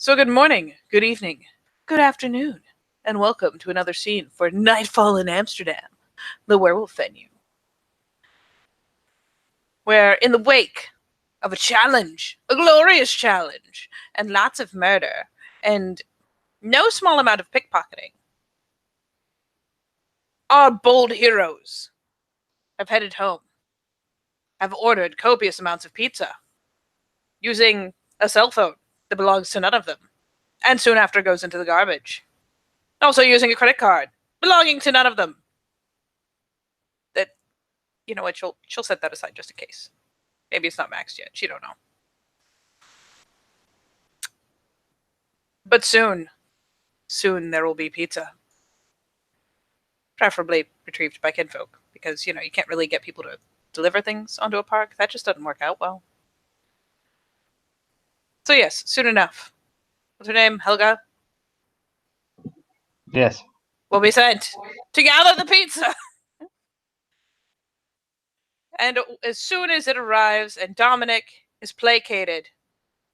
So good morning, good evening, good afternoon, and welcome to another scene for Nightfall in Amsterdam, the werewolf venue, where in the wake of a challenge, a glorious challenge, and lots of murder, and no small amount of pickpocketing, our bold heroes have headed home, have ordered copious amounts of pizza, using a cell phone that belongs to none of them, and soon after goes into the garbage. Also using a credit card belonging to none of them. That you know what, she'll set that aside just in case. Maybe it's not maxed yet. She don't know. But soon there will be pizza. Preferably retrieved by kinfolk, because you can't really get people to deliver things onto a park. That just doesn't work out well. So yes, soon enough. What's her name? Helga? Yes. Will be sent to gather the pizza. And as soon as it arrives and Dominic is placated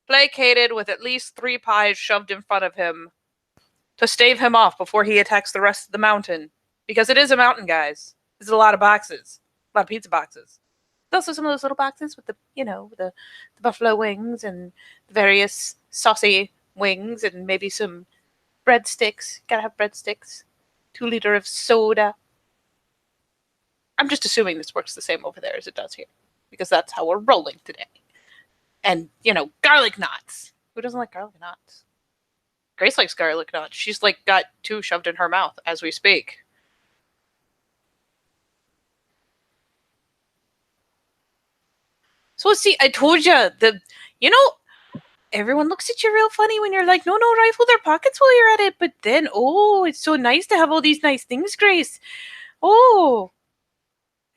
with at least 3 pies shoved in front of him to stave him off before he attacks the rest of the mountain. Because it is a mountain, guys. There's a lot of boxes. A lot of pizza boxes. There's also some of those little boxes with the buffalo wings and various saucy wings and maybe some breadsticks. Gotta have breadsticks. 2 liter of soda. I'm just assuming this works the same over there as it does here. Because that's how we're rolling today. And, garlic knots. Who doesn't like garlic knots? Grace likes garlic knots. She's got 2 shoved in her mouth as we speak. So see, I told you everyone looks at you real funny when you're like, no, rifle their pockets while you're at it. But then, it's so nice to have all these nice things, Grace. Oh,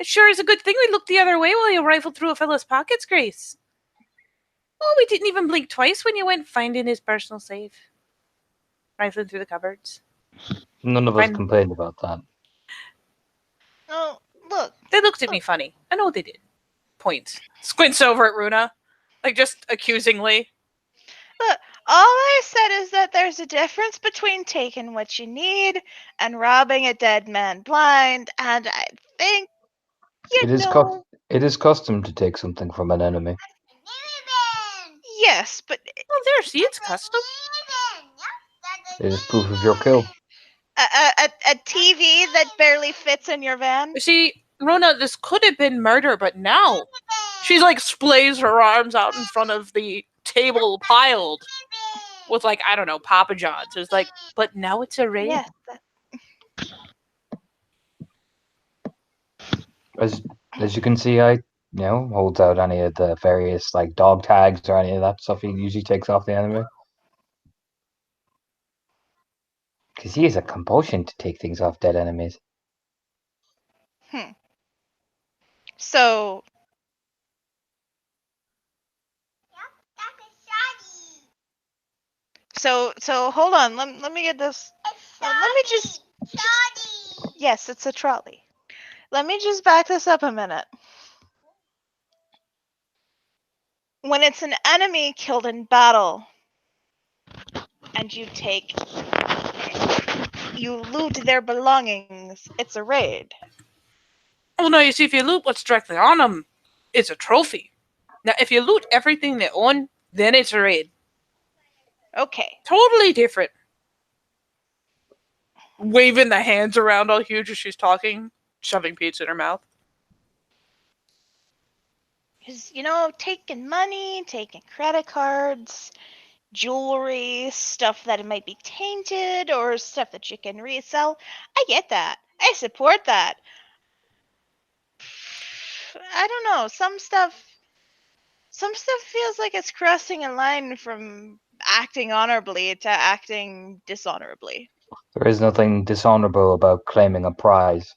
it sure is a good thing we looked the other way while you rifled through a fellow's pockets, Grace. Oh, we didn't even blink twice when you went finding his personal safe. Rifling through the cupboards. None of us complained about that. Oh, look. They looked at me funny. I know they did. Points. Squints over at Runa. Just accusingly. Look, all I said is that there's a difference between taking what you need and robbing a dead man blind, and I think, It is custom to take something from an enemy. Yes, but... Well, there, see, it's custom. It is proof of your kill. A TV that barely fits in your van? See, Rona, this could have been murder, but now she's splays her arms out in front of the table piled with I don't know, Papa John's. It's but now it's a raid. Yes. As you can see, I holds out any of the various dog tags or any of that stuff he usually takes off the enemy. Because he has a compulsion to take things off dead enemies. So... So hold on. Let me get this. Let me just... Yes, it's a trolley. Let me just back this up a minute. When it's an enemy killed in battle, and you loot their belongings, it's a raid. Well, no, you see, if you loot what's directly on them, it's a trophy. Now, if you loot everything they own, then it's a raid. Okay. Totally different. Waving the hands around all huge as she's talking, shoving pizza in her mouth. Because, taking money, taking credit cards, jewelry, stuff that might be tainted, or stuff that you can resell, I get that. I support that. I don't know. Some stuff feels like it's crossing a line from acting honorably to acting dishonorably. There is nothing dishonorable about claiming a prize.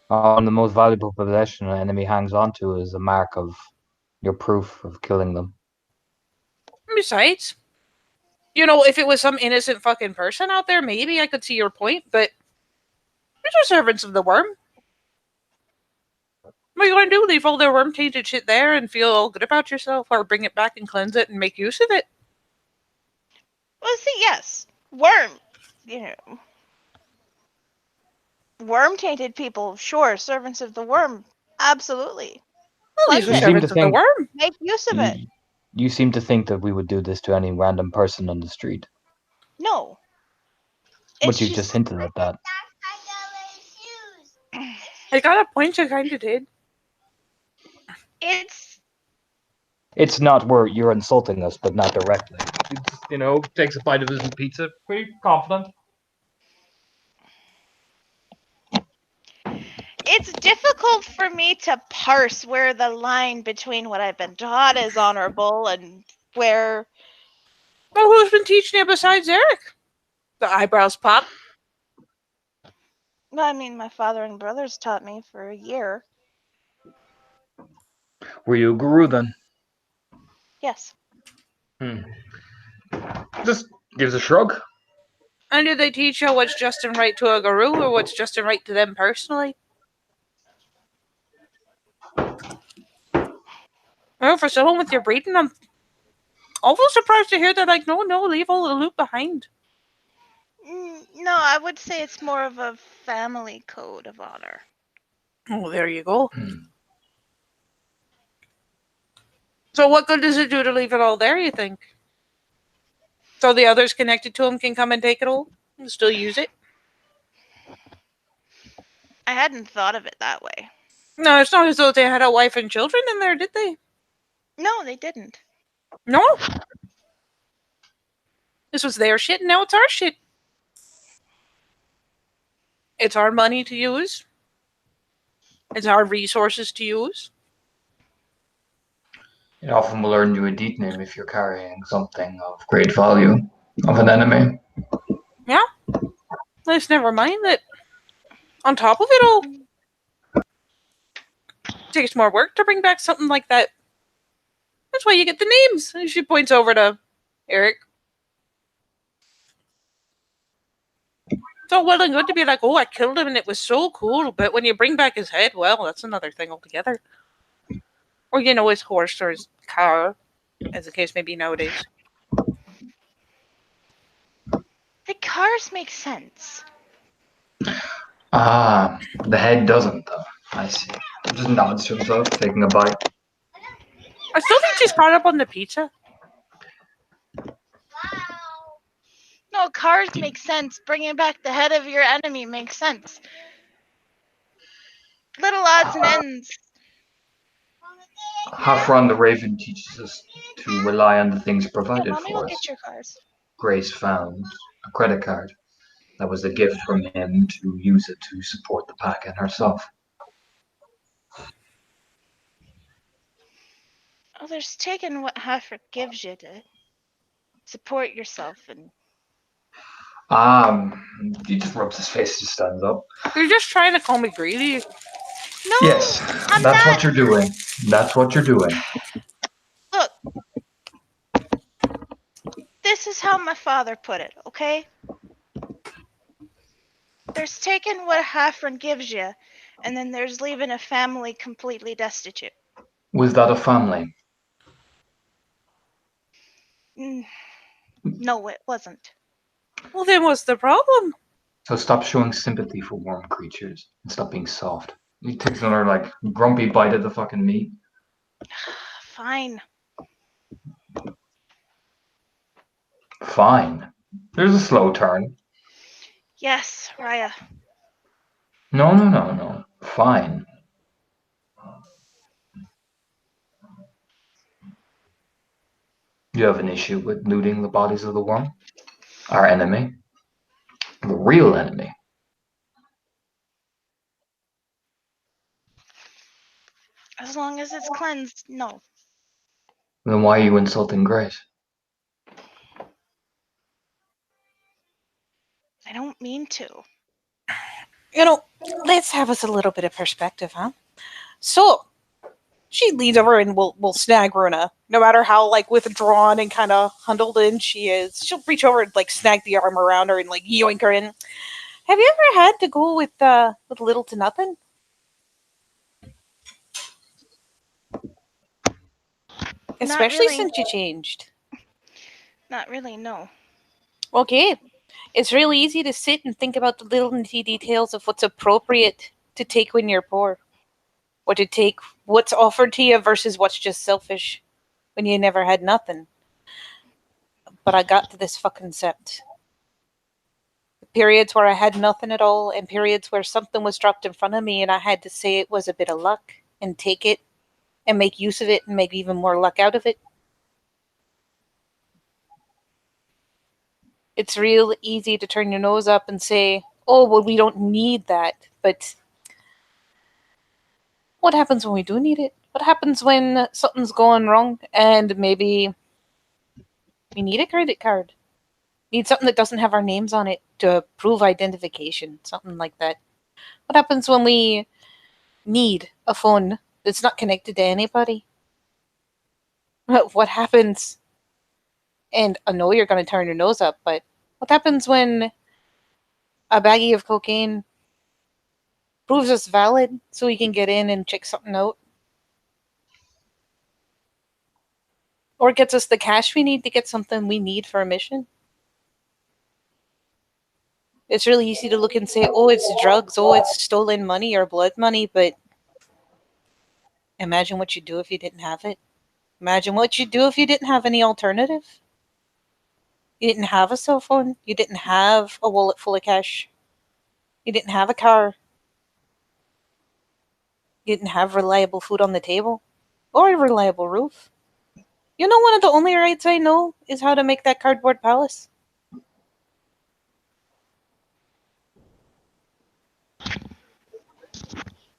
The most valuable possession an enemy hangs onto is a mark of your proof of killing them. Besides, if it was some innocent fucking person out there, maybe I could see your point, but these are servants of the worm. What are you going to do? Leave all their worm-tainted shit there and feel all good about yourself, or bring it back and cleanse it and make use of it? Well, see, yes, worm. You know, worm-tainted people, sure. Servants of the worm, absolutely. Well, these Fund were You it. seem to servants of the think worm. Make use of it. you seem to think that we would do this to any random person on the street. No, But it's you just just hinted at that. I got a point, you kind of did. it's It's not where you're insulting us, but not directly. Takes a bite of his pizza. Pretty confident. it's difficult for me to parse where the line between what I've been taught is honorable and where. Well, who's been teaching you besides Eric? The eyebrows pop. Well, I mean, my father and brothers taught me for a year. Were you a guru then? Yes. Just gives a shrug. And did they teach you what's just and right to a guru or what's just and right to them personally? Well, for someone with your breeding, I'm awful surprised to hear that, like, no, leave all the loot behind. No, I would say it's more of a family code of honor. Oh, there you go. So what good does it do to leave it all there, you think? So the others connected to him can come and take it all and still use it? I hadn't thought of it that way. No, it's not as though they had a wife and children in there, did they? No, they didn't. No. This was their shit and now it's our shit. It's our money to use. It's our resources to use. It often will earn you a deed name if you're carrying something of great value of an enemy. Yeah. Let's never mind that on top of it all, it takes more work to bring back something like that. That's why you get the names. And she points over to Eric. It's all well and good to be like, oh, I killed him and it was so cool, but when you bring back his head, well, that's another thing altogether. Or, his horse or his car, as the case may be nowadays. The cars make sense. Ah, the head doesn't, though. I see. Just nods to himself, taking a bite. I still think she's caught up on the pizza. No, cars make sense. Bringing back the head of your enemy makes sense. Little odds and ends. Hafron the Raven teaches us to rely on the things Yeah, provided Mommy will for us. get your cars. Grace found a credit card that was a gift from him to use it to support the pack and herself. Oh, there's taking what Harford gives you to support yourself and. He just rubs his face, just stands up. You're just trying to call me greedy. No, Yes, I'm that's not. what you're doing. That's what you're doing. Look, this is how my father put it, okay? There's taking what Hafren gives you, and then there's leaving a family completely destitute. Was that a family? No, it wasn't. Well, then what's the problem? So stop showing sympathy for warm creatures and stop being soft. He takes another grumpy bite of the fucking meat. Fine. Fine. There's a slow turn. Yes, Rhya. No. Fine. You have an issue with looting the bodies of the worm? Our enemy? The real enemy? As long as it's cleansed, no. Then why are you insulting Grace? I don't mean to. Let's have us a little bit of perspective, huh? So, she leans over and will snag Runa. No matter how, withdrawn and kind of huddled in she is, she'll reach over and, snag the arm around her and, yoink her in. Have you ever had to go with little to nothing? Especially really. since you changed. Not really, no. Okay. It's really easy to sit and think about the little nitty details of what's appropriate to take when you're poor. Or to take what's offered to you versus what's just selfish when you never had nothing. But I got to this fucking sept. Periods where I had nothing at all, and periods where something was dropped in front of me and I had to say it was a bit of luck and take it and make use of it and make even more luck out of it. It's real easy to turn your nose up and say, oh, well, we don't need that. But what happens when we do need it? What happens when something's going wrong and maybe we need a credit card? Need something that doesn't have our names on it to prove identification, something like that. What happens when we need a phone that's not connected to anybody? What happens? And I know you're going to turn your nose up, but what happens when a baggie of cocaine proves us valid so we can get in and check something out? Or gets us the cash we need to get something we need for a mission? It's really easy to look and say, oh, it's drugs, oh, it's stolen money or blood money, but imagine what you'd do if you didn't have it. Imagine what you'd do if you didn't have any alternative. You didn't have a cell phone. You didn't have a wallet full of cash. You didn't have a car. You didn't have reliable food on the table. Or a reliable roof. You know, one of the only rights I know is how to make that cardboard palace.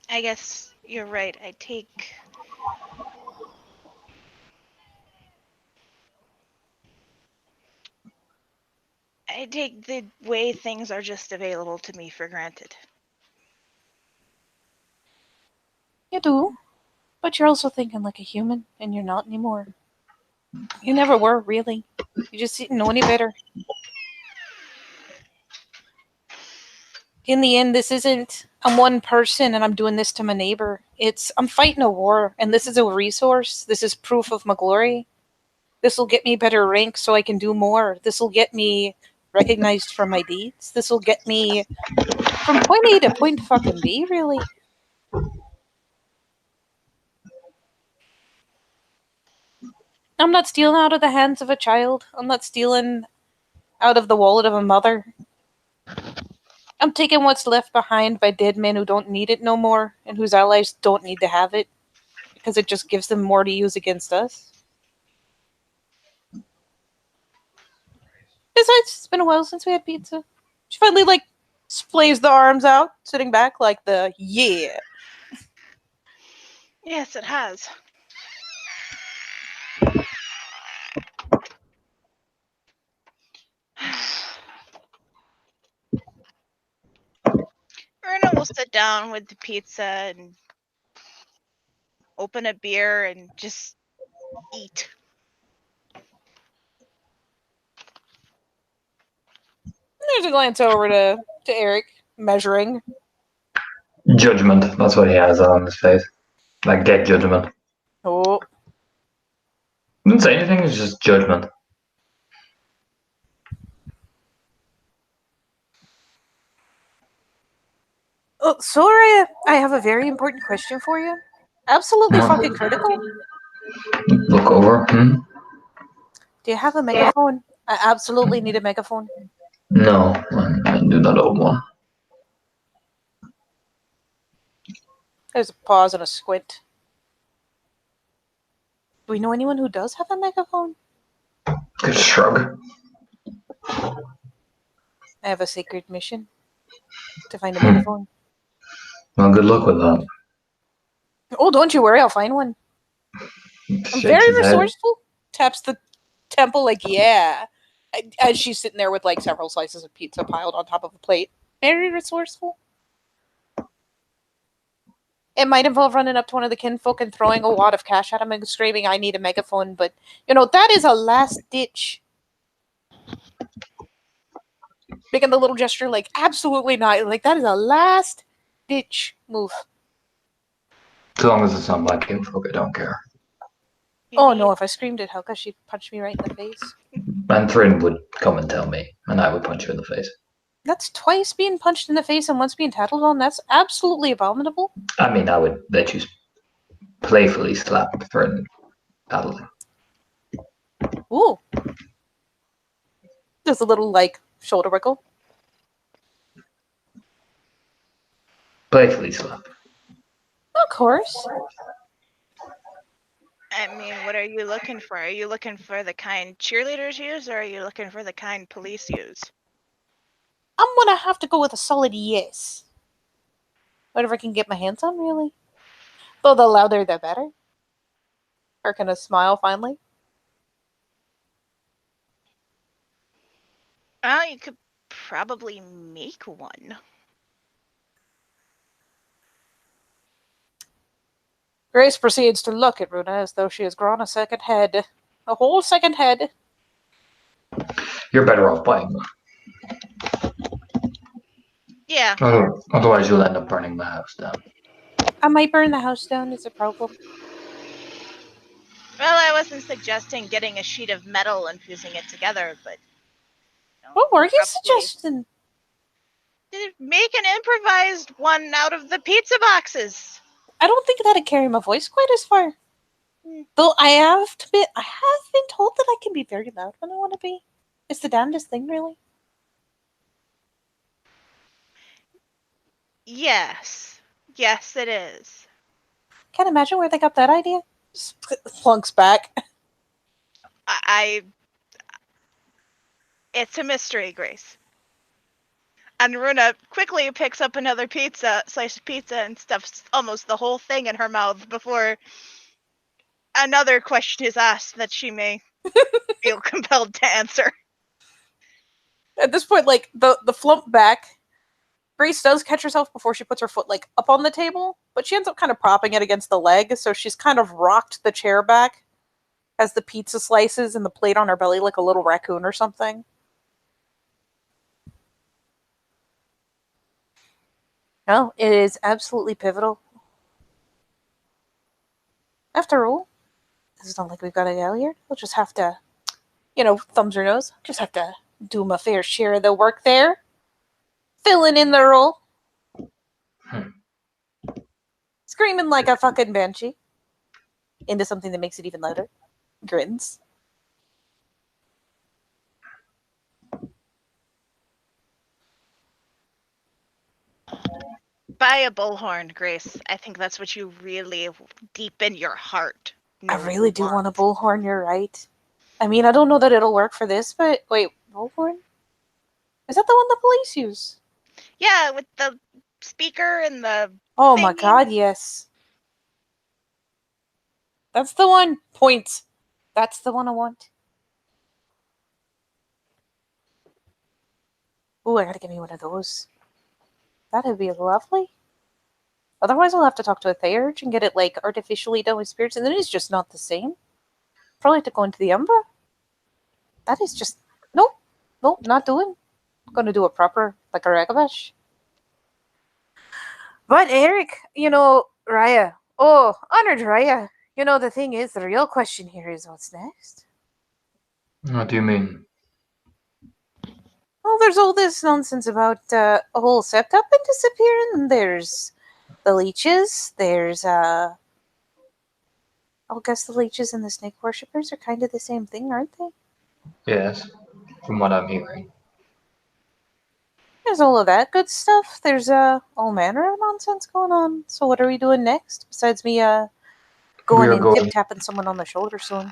I guess you're right. I take the way things are just available to me for granted. You do. But you're also thinking like a human, and you're not anymore. You never were, really. You just didn't know any better. In the end, this isn't, I'm one person and I'm doing this to my neighbor. It's, I'm fighting a war, and this is a resource. This is proof of my glory. This will get me better rank so I can do more. This will get me recognized for my deeds. This will get me from point A to point fucking B, really. I'm not stealing out of the hands of a child. I'm not stealing out of the wallet of a mother. I'm taking what's left behind by dead men who don't need it no more and whose allies don't need to have it because it just gives them more to use against us. Besides, it's been a while since we had pizza. She finally, splays the arms out, sitting back like the, yeah. Yes, it has. Erna will sit down with the pizza and open a beer and just eat. There's a glance over to Eric, measuring. Judgment. That's what he has on his face. Like dead judgment. Oh. Didn't say anything. It's just judgment. Oh, sorry, I have a very important question for you. Absolutely fucking critical. Look over. Do you have a megaphone? I absolutely need a megaphone. No, I do not own one. There's a pause and a squint. Do we know anyone who does have a megaphone? Good shrug. I have a sacred mission to find a megaphone. Well, good luck with that. Oh, don't you worry, I'll find one. I'm very resourceful. Taps the temple like, yeah. As she's sitting there with several slices of pizza piled on top of a plate. Very resourceful. It might involve running up to one of the kinfolk and throwing a wad of cash at him and screaming, I need a megaphone, but, that is a last ditch. Making the little gesture absolutely not. That is a last ditch move. As long as it's not black kinfolk, I don't care. Oh no, if I screamed at Helga, she'd punch me right in the face. And Thrin would come and tell me, and I would punch you in the face. That's twice being punched in the face and once being tattled on. That's absolutely abominable. I mean, I would let you playfully slap Thrin paddling. Ooh. Just a little, like, shoulder wiggle. Playfully slap. Of course. I mean, what are you looking for? Are you looking for the kind cheerleaders use, or are you looking for the kind police use? I'm gonna have to go with a solid yes. Whatever I can get my hands on, really. Though the louder, the better. Or can I smile finally? Well, you could probably make one. Grace proceeds to look at Rhya as though she has grown a second head. A whole second head. You're better off buying one. Yeah. Otherwise, you'll end up burning the house down. I might burn the house down, is a problem. Well, I wasn't suggesting getting a sheet of metal and fusing it together, but... What were you probably suggesting? make an improvised one out of the pizza boxes. I don't think that'd carry my voice quite as far. Though I have been told that I can be very loud when I want to be. It's the damnedest thing, really. Yes. Yes, it is. Can't imagine where they got that idea. Plunks back. It's a mystery, Grace. And Rhya quickly picks up another slice of pizza, and stuffs almost the whole thing in her mouth before another question is asked that she may feel compelled to answer. At this point, like, the flump back, Grace does catch herself before she puts her foot, like, up on the table, but she ends up kind of propping it against the leg, so she's kind of rocked the chair back as the pizza slices and the plate on her belly like a little raccoon or something. No, it is absolutely pivotal. After all, this is not like we've got a gal here. We'll just have to, thumbs her nose. Just have to do my fair share of the work there. Filling in the role. Screaming like a fucking banshee. Into something that makes it even louder. Grins. Buy a bullhorn, Grace. I think that's what you really, deep in your heart, I really do want a bullhorn, you're right. I mean, I don't know that it'll work for this, but wait, bullhorn? Is that the one the police use? Yeah, with the speaker and the Oh my thingy. god, yes. That's the one. Points. That's the one I want. Ooh, I gotta give me one of those. That'd be lovely. Otherwise, I'll have to talk to a Theurge and get it, like, artificially done with spirits, and then it's just not the same. Probably have to go into the Umbra. That is just... Nope, not doing. I'm gonna do it proper, like a Ragabash. But, Eric, Rhya. Oh, honored Rhya. The thing is, the real question here is what's next? What do you mean? Well, there's all this nonsense about a whole sept up and disappearing, and there's the leeches, there's, I'll guess the leeches and the snake worshippers are kind of the same thing, aren't they? Yes, from what I'm hearing. There's all of that good stuff. There's, all manner of nonsense going on. So what are we doing next? Besides me, going and tip-tapping someone on the shoulder soon.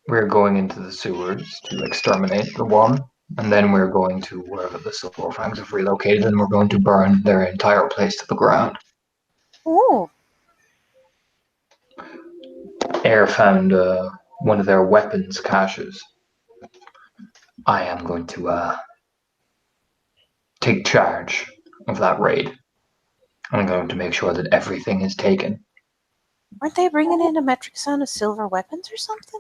We're going into the sewers to exterminate the one, and then we're going to wherever the Silver Fangs have relocated, and we're going to burn their entire place to the ground. Ooh. Air found one of their weapons caches. I am going to take charge of that raid. I'm going to make sure that everything is taken. Aren't they bringing in a metric ton of silver weapons or something?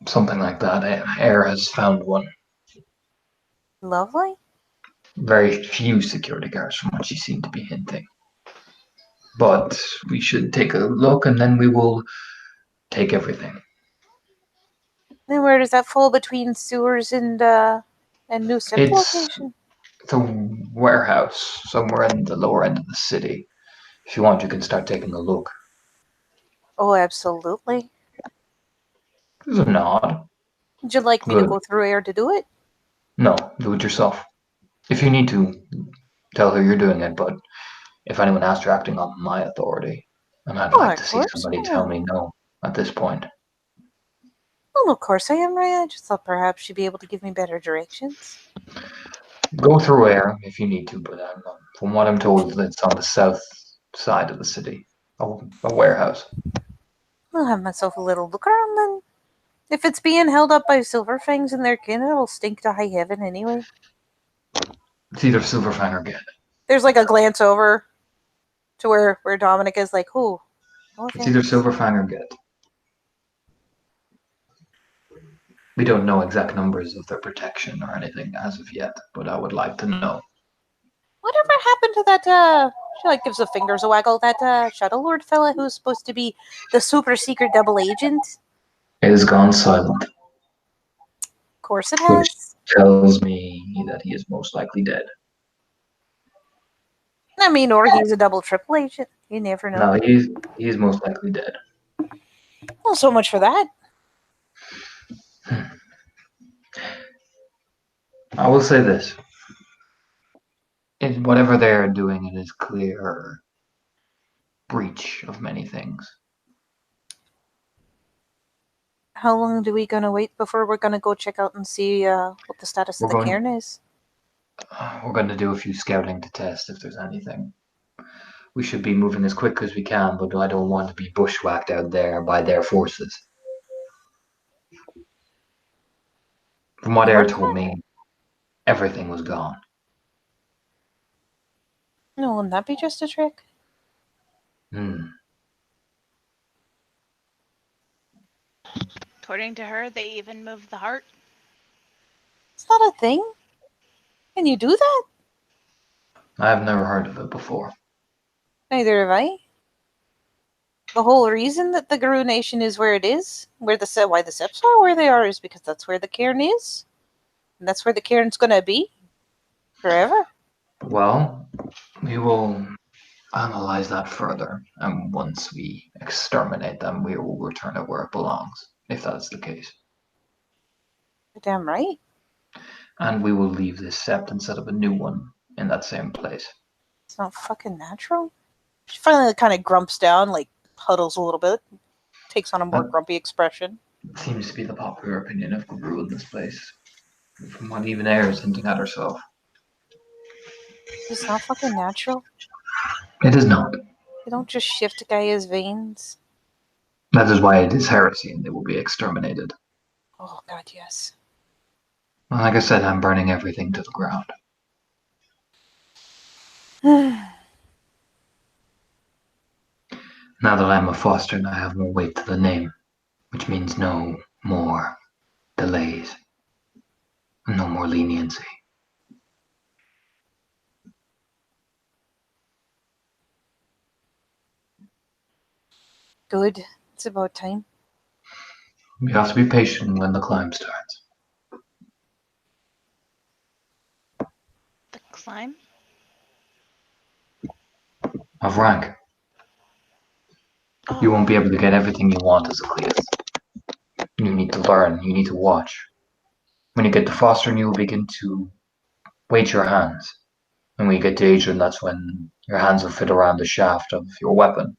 Something like that. Air has found one. Lovely. Very few security guards from what she seemed to be hinting. But we should take a look and then we will take everything. Then where does that fall between sewers and new sept It's location? a warehouse somewhere in the lower end of the city. If you want, you can start taking a look. Oh, absolutely. There's a nod. Would you like me to Good. go through air to do it? No, do it yourself. If you need to, tell her you're doing it, but if anyone asks, you're acting on my authority. And I'd Oh, like of to see course somebody I tell am. me no at this point. Well, of course I am, Rhya. I just thought perhaps you'd be able to give me better directions. Go through air if you need to, but from what I'm told, it's on the south side of the city. A warehouse. I'll have myself a little look around then. If it's being held up by silver fangs and their kin, it'll stink to high heaven anyway. It's either Silverfang or Get. There's like a glance over to where Dominic is like, oh, no It's either offense. Silverfang or Get. We don't know exact numbers of their protection or anything as of yet, but I would like to know. Whatever happened to that, she like gives the fingers a waggle, that Shadow Lord fella who's supposed to be the super secret double agent? It has gone silent, Of course it which has. tells me that he is most likely dead. I mean, or he's a double triple agent. You never know. No, he's most likely dead. Well, so much for that. I will say this. In whatever they're doing, it is clear breach of many things. How long do we gonna wait before we're gonna go check out and see what the status of We're the going- cairn is? We're going to do a few scouting to test if there's anything. We should be moving as quick as we can, but I don't want to be bushwhacked out there by their forces. From what Air told me, everything was gone. No, wouldn't that be just a trick? According to her, they even moved the heart. It's not a thing. Can you do that? I've never heard of it before. Neither have I. The whole reason that the Guru Nation is where it is, why the Seps are where they are, is because that's where the cairn is. And that's where the cairn's gonna be. Forever. Well, we will analyze that further, and once we exterminate them, we will return it where it belongs, if that's the case. You're damn right. And we will leave this sept and set up a new one in that same place. It's not fucking natural. She finally kind of grumps down, like huddles a little bit, takes on a more grumpy expression. It seems to be the popular opinion of Guru in this place, from what even Air is hinting at herself. It's not fucking natural. It is not. You don't just shift a guy's veins. That is why it is heresy, and they will be exterminated. Oh god, yes. Well, like I said, I'm burning everything to the ground. Now that I'm a foster, I have more weight to the name, which means no more delays, and no more leniency. Good. It's about time. We have to be patient when the climb starts. The climb? Of rank. Oh. You won't be able to get everything you want as a Cleus. You need to learn, you need to watch. When you get to fostering, you will begin to weight your hands. And when you get to agent, that's when your hands will fit around the shaft of your weapon.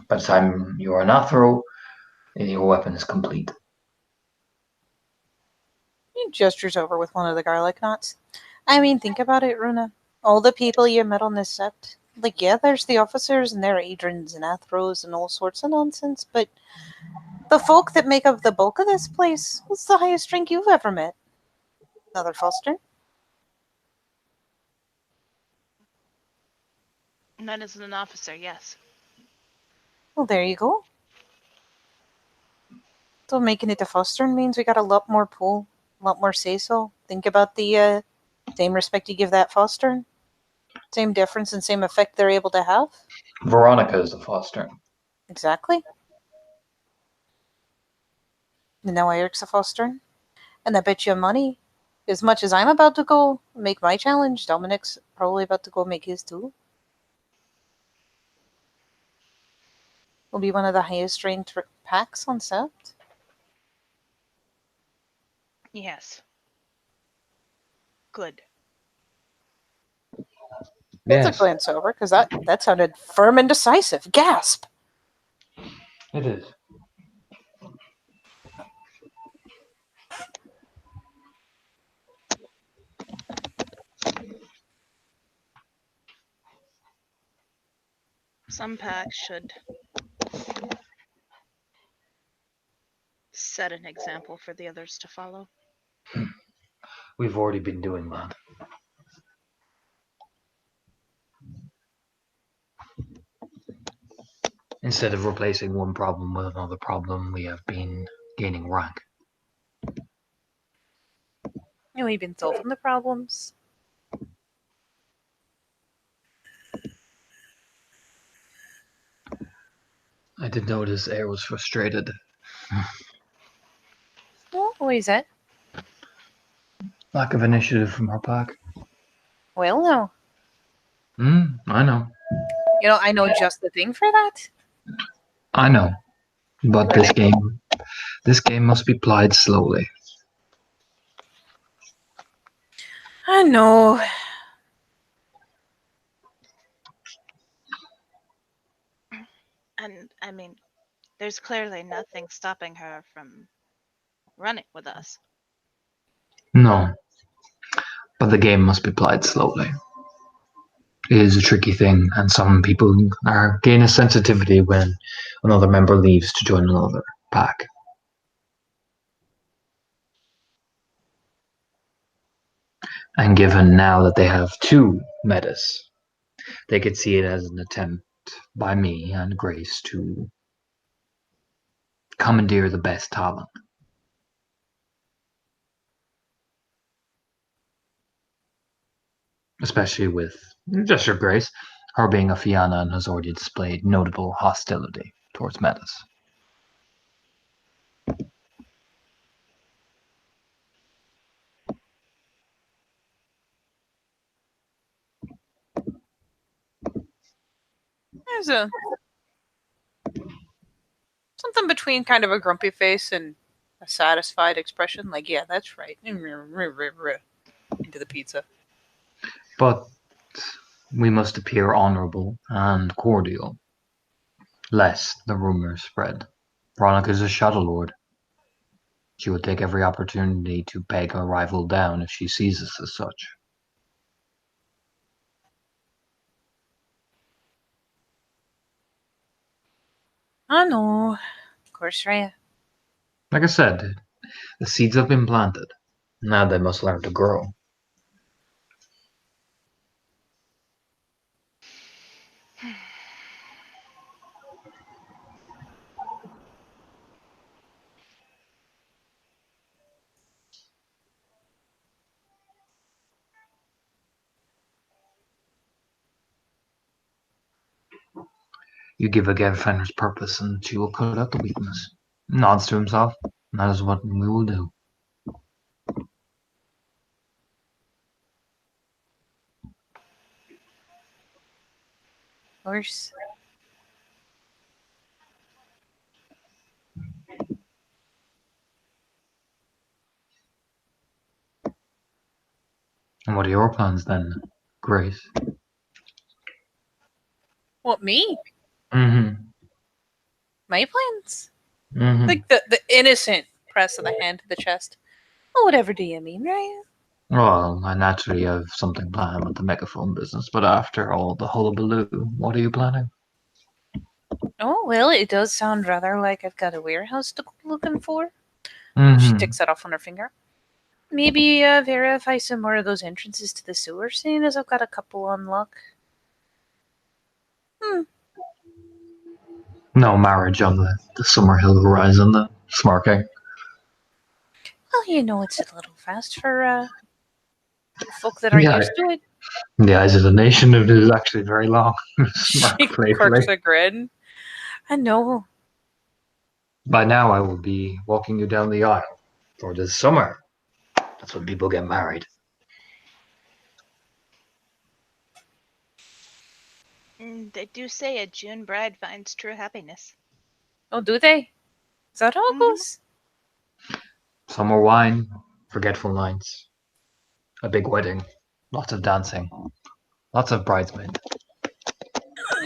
By the time you are an Athro, your weapon is complete. He gestures over with one of the garlic knots. I mean, think about it, Runa. All the people you met on this sept. Like, yeah, there's the officers and their Adrians and Athros and all sorts of nonsense, but the folk that make up the bulk of this place, what's the highest rank you've ever met? Another Foster? None isn't an officer, yes. Well, there you go. So making it a Foster means we got a lot more pull, a lot more say-so. Think about the same respect you give that Foster. Same difference and same effect they're able to have. Veronica is the foster. Exactly. And now Eric's a fostering. And I bet you money, as much as I'm about to go make my challenge, Dominic's probably about to go make his too. Will be one of the highest ranked packs on Sept. Yes. Good. It's a Yes, glance over, because that sounded firm and decisive. Gasp! it is. Some packs should set an example for the others to follow. We've already been doing that. Instead of replacing one problem with another problem, we have been gaining rank. And we've been solving the problems. I did notice Air was frustrated. Well, what is that? Lack of initiative from her pack. Well, no. I know. I know just the thing for that. I know. But Really? this game must be played slowly. I know. And I mean, there's clearly nothing stopping her from running with us. No. But the game must be played slowly. It is a tricky thing, and some people gain a sensitivity when another member leaves to join another pack. And given now that they have two metas, they could see it as an attempt by me and Grace to commandeer the best talent. Especially with just your Grace, her being a Fianna and has already displayed notable hostility towards metas. There's a something between kind of a grumpy face and a satisfied expression. Like, yeah, that's right. Into the pizza. But we must appear honorable and cordial, lest the rumors spread. Veronica is a Shadow Lord. She would take every opportunity to peg her rival down if she sees us as such. I know. Of course, Rhya. Like I said, the seeds have been planted. Now they must learn to grow. You give a Gavfender's purpose and she will cut out the weakness. Nods to himself. That is what we will do. Of course. And what are your plans then, Grace? What, me? Mm-hmm. My plans? Mm-hmm. Like the innocent press of the hand to the chest. Well, whatever do you mean, Rhya? Well, I naturally have something planned with the megaphone business, but after all the hullabaloo, what are you planning? Oh, well, it does sound rather like I've got a warehouse to go looking for. She Mm-hmm. ticks that off on her finger. Maybe verify some more of those entrances to the sewer, seeing as I've got a couple on lock. No marriage on the Summerhill horizon, the smarking. Well, it's a little fast for folk that aren't Yeah, used to it. in the eyes of the nation, it is actually very long. Smirk She playfully. quirks a grin. I know. By now, I will be walking you down the aisle. For this summer, that's when people get married. They do say a June bride finds true happiness. Oh, do they? Is that how it Mhm. goes? Summer wine, forgetful nights, a big wedding, lots of dancing, lots of bridesmaids.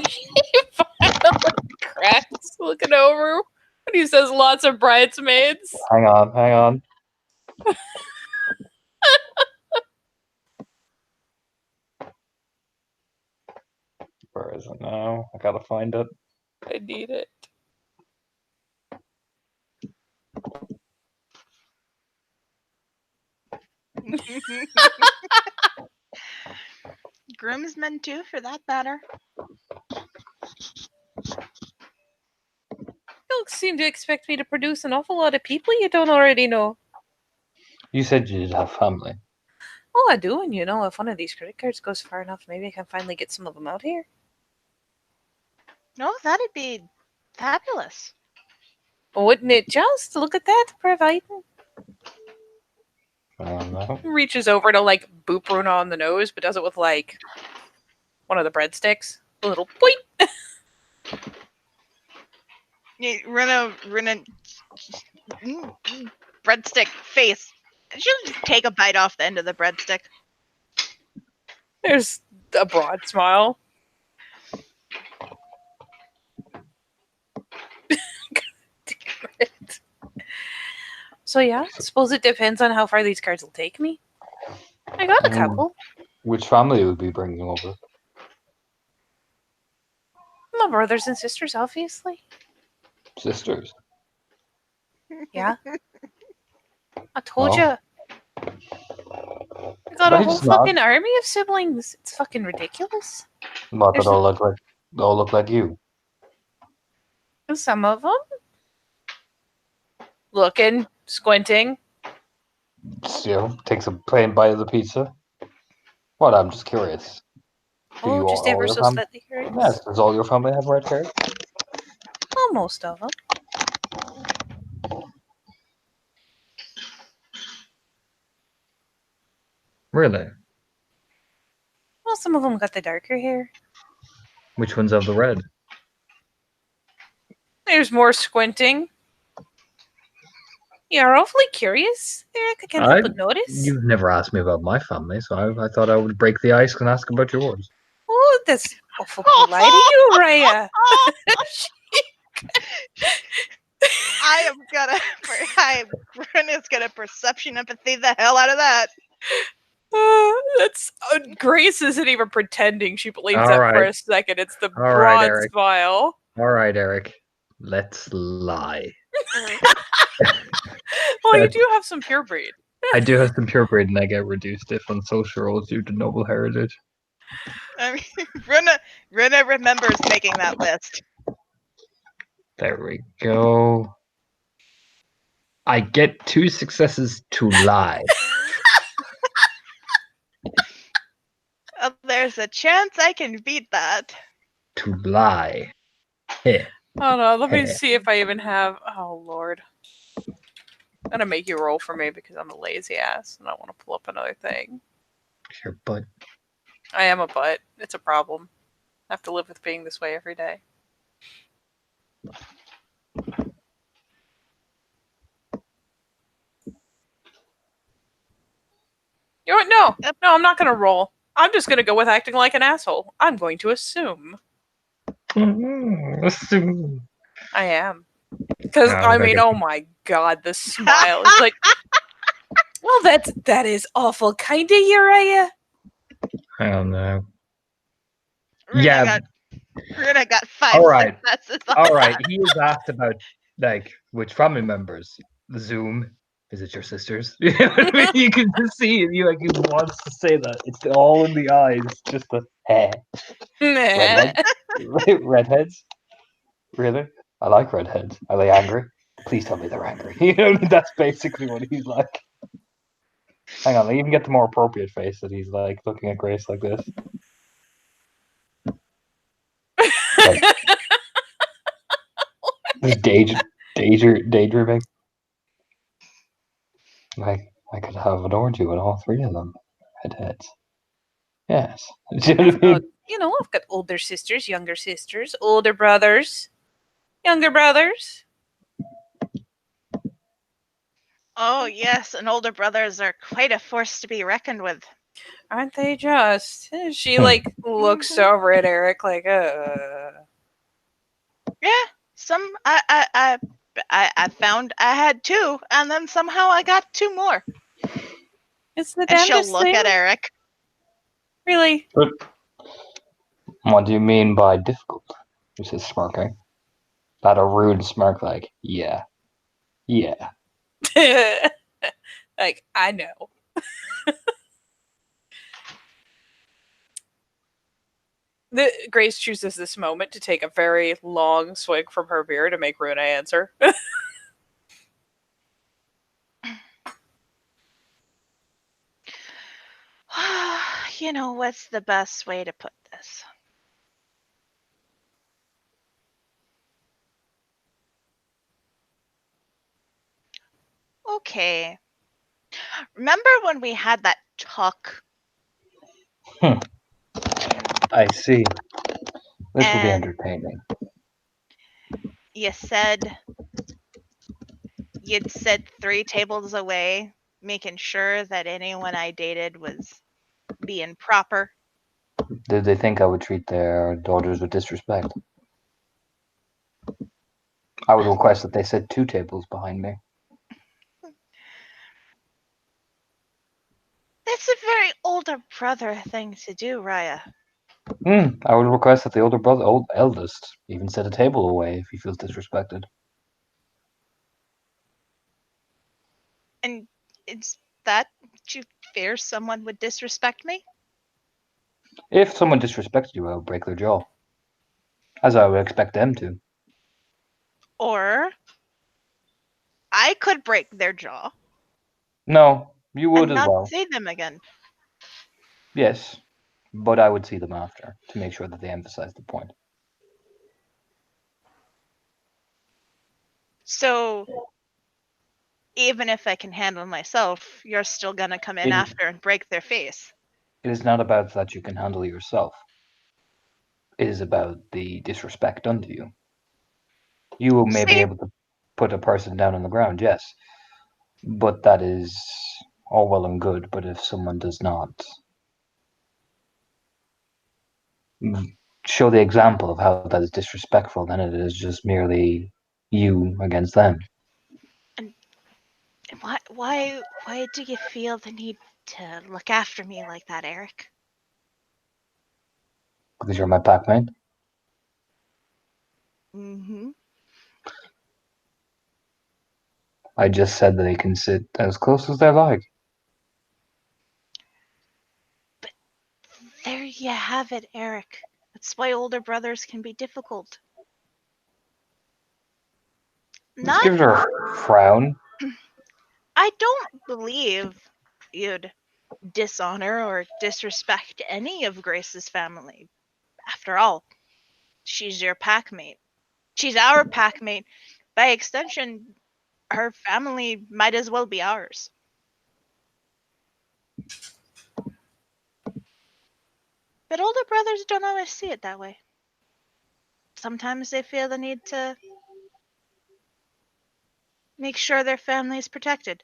He finally cracks looking over when he says lots of bridesmaids. Hang on. Where is it now? I gotta find it. I need it. Groomsmen too, for that matter. You seem to expect me to produce an awful lot of people you don't already know. You said you did have family. Oh, I do, and if one of these credit cards goes far enough, maybe I can finally get some of them out here. No, that'd be fabulous. Wouldn't it just? Look at that, providing. I don't know. Reaches over to, boop Runa on the nose, but does it with, one of the breadsticks. A little boing! Runa, breadstick face. She'll just take a bite off the end of the breadstick. There's a broad smile. Damn it. So yeah, I suppose it depends on how far these cards will take me. I got a couple. Which family would be bringing over? My brothers and sisters, obviously. Sisters. Yeah. I told Oh. you. I got a Right, whole it's not. fucking army of siblings. It's fucking ridiculous. What, There's that all look like you. Some of them. Looking, squinting. Just, takes a plain bite of the pizza. What? I'm just curious. Do you Just all ever your so fam- slightly curious. Yes. Does all your family have red hair? Well, most of them. Really? Well, some of them got the darker hair. Which ones have the red? There's more squinting. You're awfully curious, Eric. I can't help but notice. You've never asked me about my family, so I thought I would break the ice and ask about yours. Oh, that's awful polite of you, Rhya. Runa's gonna perception empathy the hell out of that. That's Grace isn't even pretending she believes All that for right. a second. It's the All right, broad Eric. smile. All right, Eric. Let's lie. Well, you do have some pure breed. I do have some purebred, and I get reduced if on social roles due to noble heritage. I mean, Runa remembers making that list. There we go. I get 2 successes to lie. There's a chance I can beat that. To lie. Heh. Hold on, let me see if I even have. Oh Lord, I'm gonna make you roll for me because I'm a lazy ass and I want to pull up another thing. Your butt. I am a butt. It's a problem. I have to live with being this way every day. You know what? No, I'm not gonna roll. I'm just gonna go with acting like an asshole. I'm going to assume. Assume. I am. Because, No, I mean, okay. oh my god, the smile is like, well, that is awful kind of you, Rhya. I don't know. Runa got 5 All right. successes. All right. He is asked about, which family members. Zoom. Is it your sisters? You know what I mean? You can just see it. He wants to say that. It's all in the eyes. Just the hair. Redheads? Redheads? Really? I like redheads. Are they angry? Please tell me they're angry. You know, that's basically what he's like. Hang on, I even get the more appropriate face that he's like looking at Grace like this. Like, this Daydreaming. I could have an orgy with all three of them. Redheads. Yes. Do you know what I mean? I've got older sisters, younger sisters, older brothers, younger brothers. Oh, yes, and older brothers are quite a force to be reckoned with. Aren't they just? She Hmm. looks over at Eric like, Yeah, some I found I had two, and then somehow I got two more. it's the And she'll damnedest look thing. at Eric. Really? What do you mean by difficult? She says, smirking. That a rude smirk, like, yeah. Yeah. Like, I know. Grace chooses this moment to take a very long swig from her beer to make Rhya answer. You know, what's the best way to put this? Okay. Remember when we had that talk? I see. This will be And entertaining. you'd sit 3 tables away, making sure that anyone I dated was being proper. Did they think I would treat their daughters with disrespect? I would request that they sit 2 tables behind me. That's a very older brother thing to do, Rhya. I would request that the older brother, eldest, even sit a table away if he feels disrespected. And is that you fear someone would disrespect me? If someone disrespected you, I would break their jaw. As I would expect them to. Or I could break their jaw No, you would and as not well. see them again. Yes, but I would see them after to make sure that they emphasize the point. So even if I can handle myself, you're still gonna come in It, after and break their face. it is not about that you can handle yourself. It is about the disrespect done to you. You may be See? able to put a person down on the ground, yes, but that is all well and good. But if someone does not show the example of how that is disrespectful, then it is just merely you against them. And why do you feel the need to look after me like that, Eric? Because you're my pack-mate. Mm-hmm. I just said that they can sit as close as they like. There you have it, Eric. That's why older brothers can be difficult. This Not gives her a frown. I don't believe you'd dishonor or disrespect any of Grace's family. After all, she's your packmate. She's our packmate. By extension, her family might as well be ours. But older brothers don't always see it that way. Sometimes they feel the need to make sure their family is protected.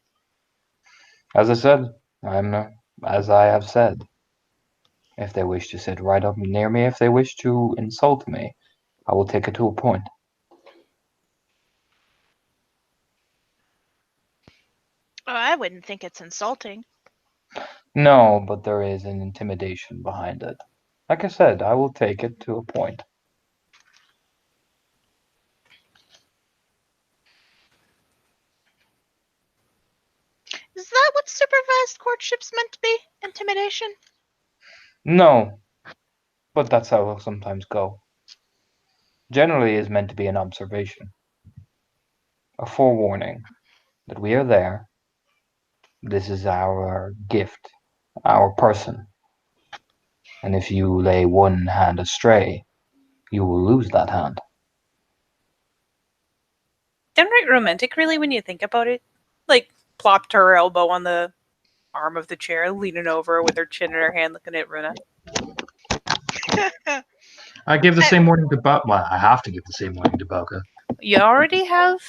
As I said, as I have said. If they wish to sit right up near me, if they wish to insult me, I will take it to a point. Oh, I wouldn't think it's insulting. No, but there is an intimidation behind it. Like I said, I will take it to a point. Is that what supervised courtship's meant to be? Intimidation? No, but that's how it'll sometimes go. Generally, it is meant to be an observation, a forewarning that we are there. This is our gift, our person. And if you lay one hand astray, you will lose that hand. downright romantic, really, when you think about it. Like, plopped her elbow on the arm of the chair, leaning over with her chin in her hand, looking at Runa. I give the same warning to Bauka. Well, I have to give the same warning to Bauka. You already have,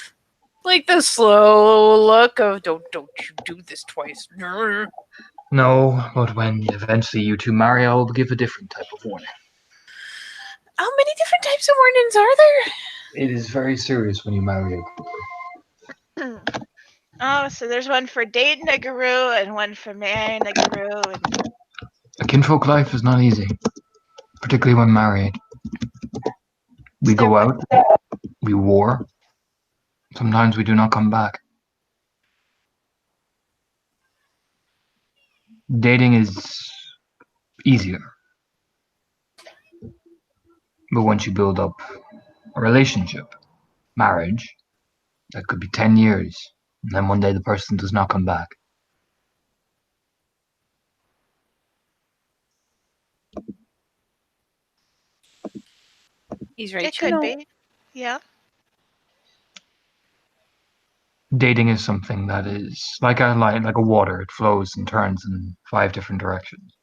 like, the slow look of don't you do this twice. No, but when eventually you two marry, I will give a different type of warning. How many different types of warnings are there? It is very serious when you marry a Oh, so there's one for dating a guru and one for marrying a guru. And A kinfolk life is not easy, particularly when married. We go out, we war. Sometimes we do not come back. Dating is easier. But once you build up a relationship, marriage, that could be 10 years, and then one day the person does not come back. He's right. it could be. Yeah. Dating is something that is like a line, like a water. It flows and turns in 5 different directions.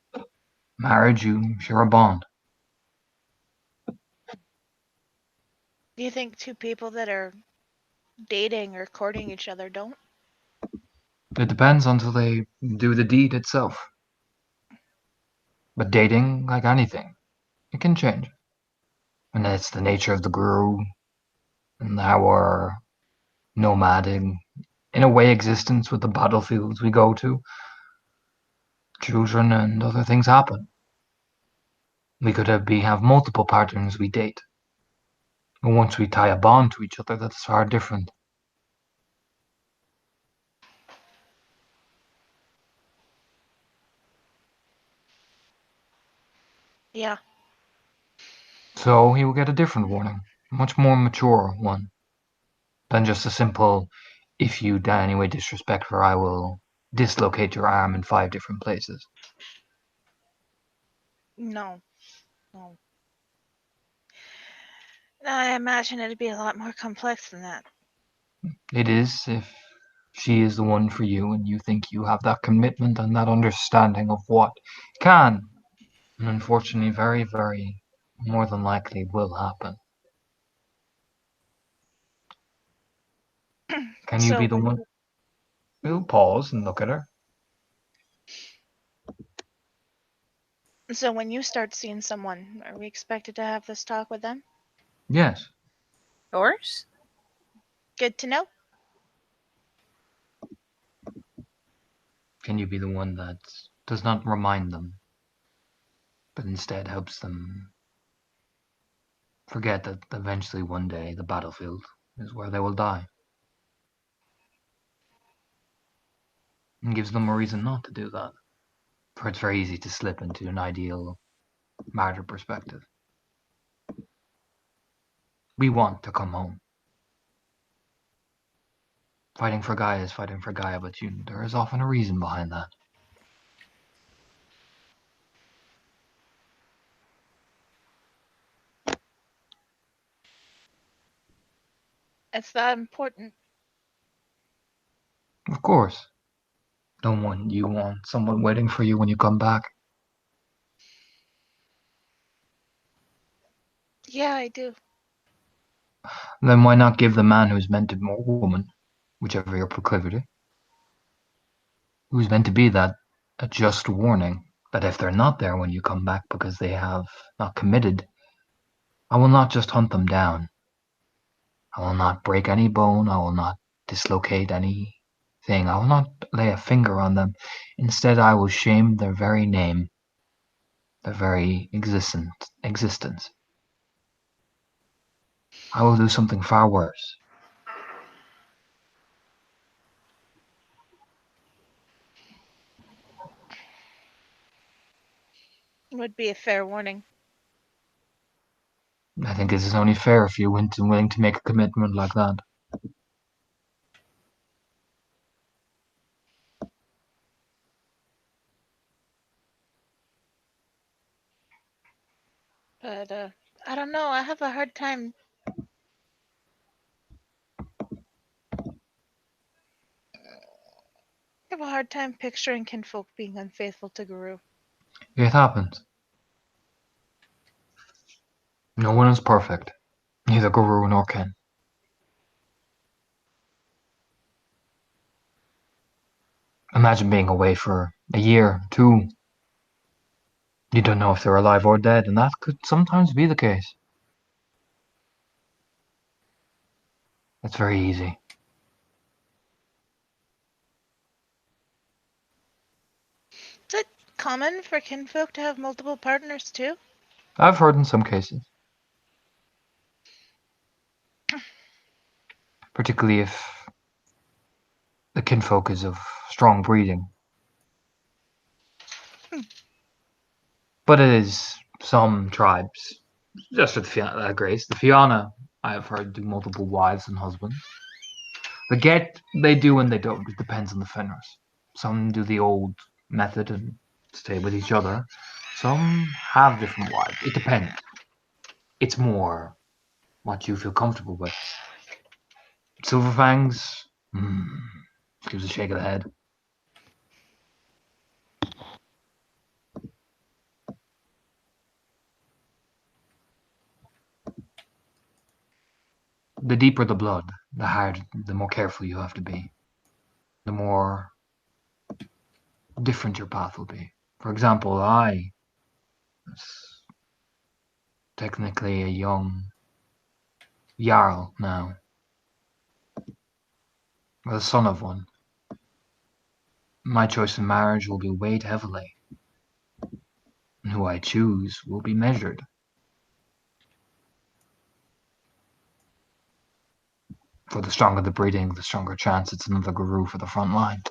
Marriage, you share a bond. Do you think two people that are dating or courting each other don't? It depends until they do the deed itself. But dating, like anything, it can change. And it's the nature of the guru and our nomadic, in a way, existence with the battlefields we go to. Children and other things happen. We could have multiple partners we date. But once we tie a bond to each other, that's far different. Yeah. So he will get a different warning, a much more mature one, than just a simple, if you in any way disrespect her, I will dislocate your arm in 5 different places. No. No. I imagine it'd be a lot more complex than that. It is if she is the one for you and you think you have that commitment and that understanding of what can, and unfortunately very, very more than likely will happen. Can you be the one? We'll pause and look at her. So when you start seeing someone, are we expected to have this talk with them? Yes. Yours? Good to know. Can you be the one that does not remind them, but instead helps them forget that eventually one day the battlefield is where they will die? And gives them a reason not to do that. For it's very easy to slip into an ideal martyr perspective. We want to come home. Fighting for Gaia is fighting for Gaia, but there is often a reason behind that. It's that important. Of course. Don't want you want someone waiting for you when you come back. Yeah, I do. Then why not give the man who's meant to be a woman, whichever your proclivity, who's meant to be that, a just warning that if they're not there when you come back because they have not committed, I will not just hunt them down. I will not break any bone. I will not dislocate anything. I will not lay a finger on them. Instead, I will shame their very name, their very existence. I will do something far worse. Would be a fair warning. I think this is only fair if you're willing to make a commitment like that. But I don't know. I have a hard time have a hard time picturing kinfolk being unfaithful to Guru. It happens. No one is perfect. Neither Guru nor Ken. Imagine being away for a year, two. You don't know if they're alive or dead, and that could sometimes be the case. It's very easy. Is it common for kinfolk to have multiple partners too? I've heard in some cases. Particularly if the kinfolk is of strong breeding. But it is some tribes, just with Grace. The Fianna, I have heard, do multiple wives and husbands. The Get, they do and they don't. It depends on the Fenris. Some do the old method and stay with each other. Some have different wives. It depends. It's more what you feel comfortable with. Silverfangs, gives a shake of the head. The deeper the blood, the more careful you have to be. The more different your path will be. For example, I was technically a young Jarl now, the son of one. My choice in marriage will be weighed heavily, and who I choose will be measured. For the stronger the breeding, the stronger chance it's another guru for the front line.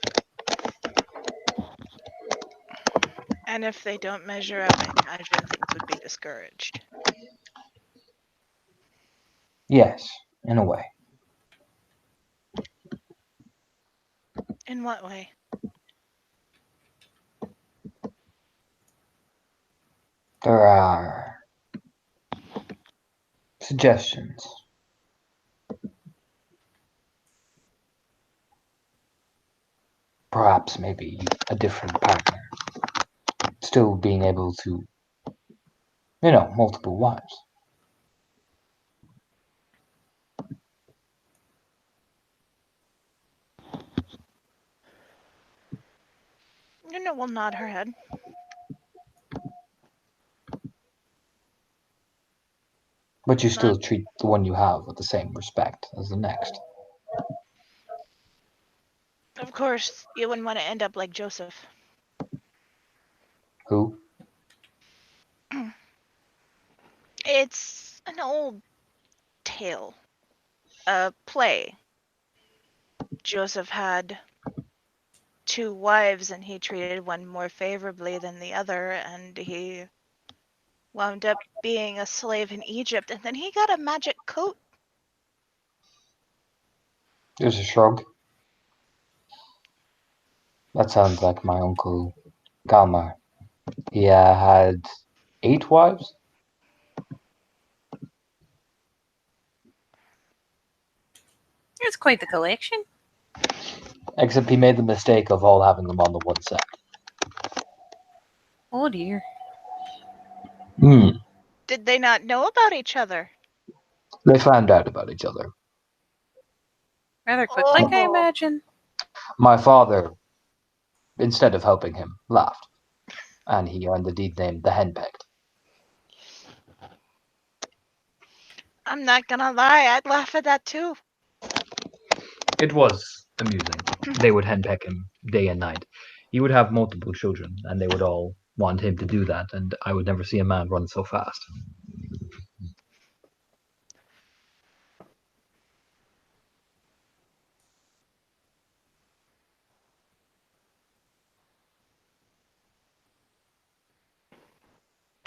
And if they don't measure up, I imagine things would be discouraged. Yes, in a way. In what way? There are suggestions. Perhaps maybe a different partner. Still being able to, multiple wives. NiA will nod her head. But you still treat the one you have with the same respect as the next. Of course, you wouldn't want to end up like Joseph. Who? It's an old tale. A play. Joseph had two wives and he treated one more favorably than the other, and he wound up being a slave in Egypt, and then he got a magic coat. There's a shrug. That sounds like my uncle Galmar. He had 8 wives? It's quite the collection. Except he made the mistake of all having them on the one set. Oh dear. Did they not know about each other? They found out about each other. Rather quick, like I Oh. imagine. My father, instead of helping him, laughed. And he earned the deed named the Henpecked. I'm not gonna lie, I'd laugh at that too. It was amusing. They would henpeck him day and night. He would have multiple children, and they would all want him to do that, and I would never see a man run so fast.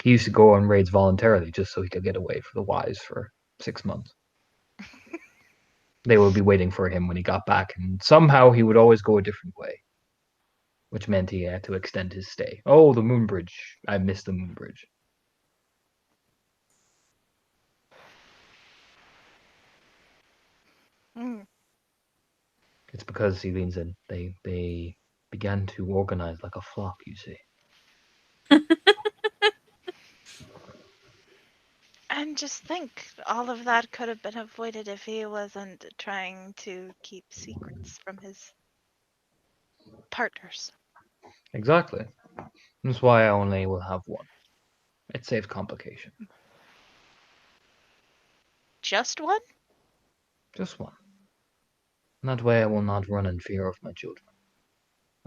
He used to go on raids voluntarily just so he could get away from the wives for 6 months. They would be waiting for him when he got back, and somehow he would always go a different way, which meant he had to extend his stay. Oh, the moon bridge. I missed the moon bridge. Mm. It's because he leans in. They began to organize like a flock, you see. And just think, all of that could have been avoided if he wasn't trying to keep secrets from his partners. Exactly. That's why I only will have one. It saves complication. Just one? Just one. And that way I will not run in fear of my children.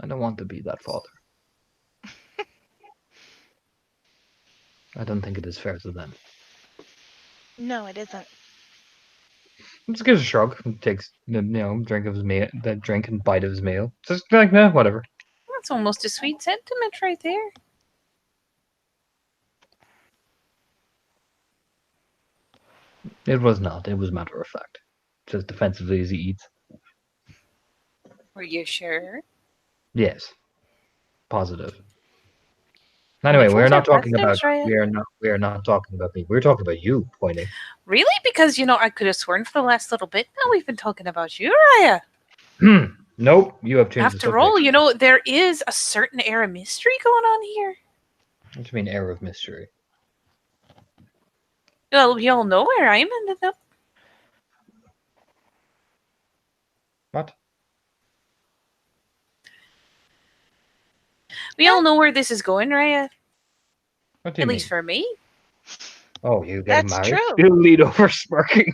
I don't want to be that father. I don't think it is fair to them. No, it isn't. Just gives a shrug and takes drink of his meal, the drink and bite of his meal. Just like, nah, whatever. That's almost a sweet sentiment right there. It was not. It was matter of fact. Just defensively as he eats. Were you sure? Yes. Positive. Anyway, Which we're ones are not talking about positives, Rhya? we are not talking about me. We're talking about you, pointing. Really? Because, I could have sworn for the last little bit now we've been talking about you, Rhya. Nope, you have changed the After all, subject. there is a certain air of mystery going on here. What do you mean air of mystery? Well, we all know where I'm ended up. What? We all know where this is going, Rhya. What do you At mean? least for me. Oh, you get That's married? true. You lead over smirking.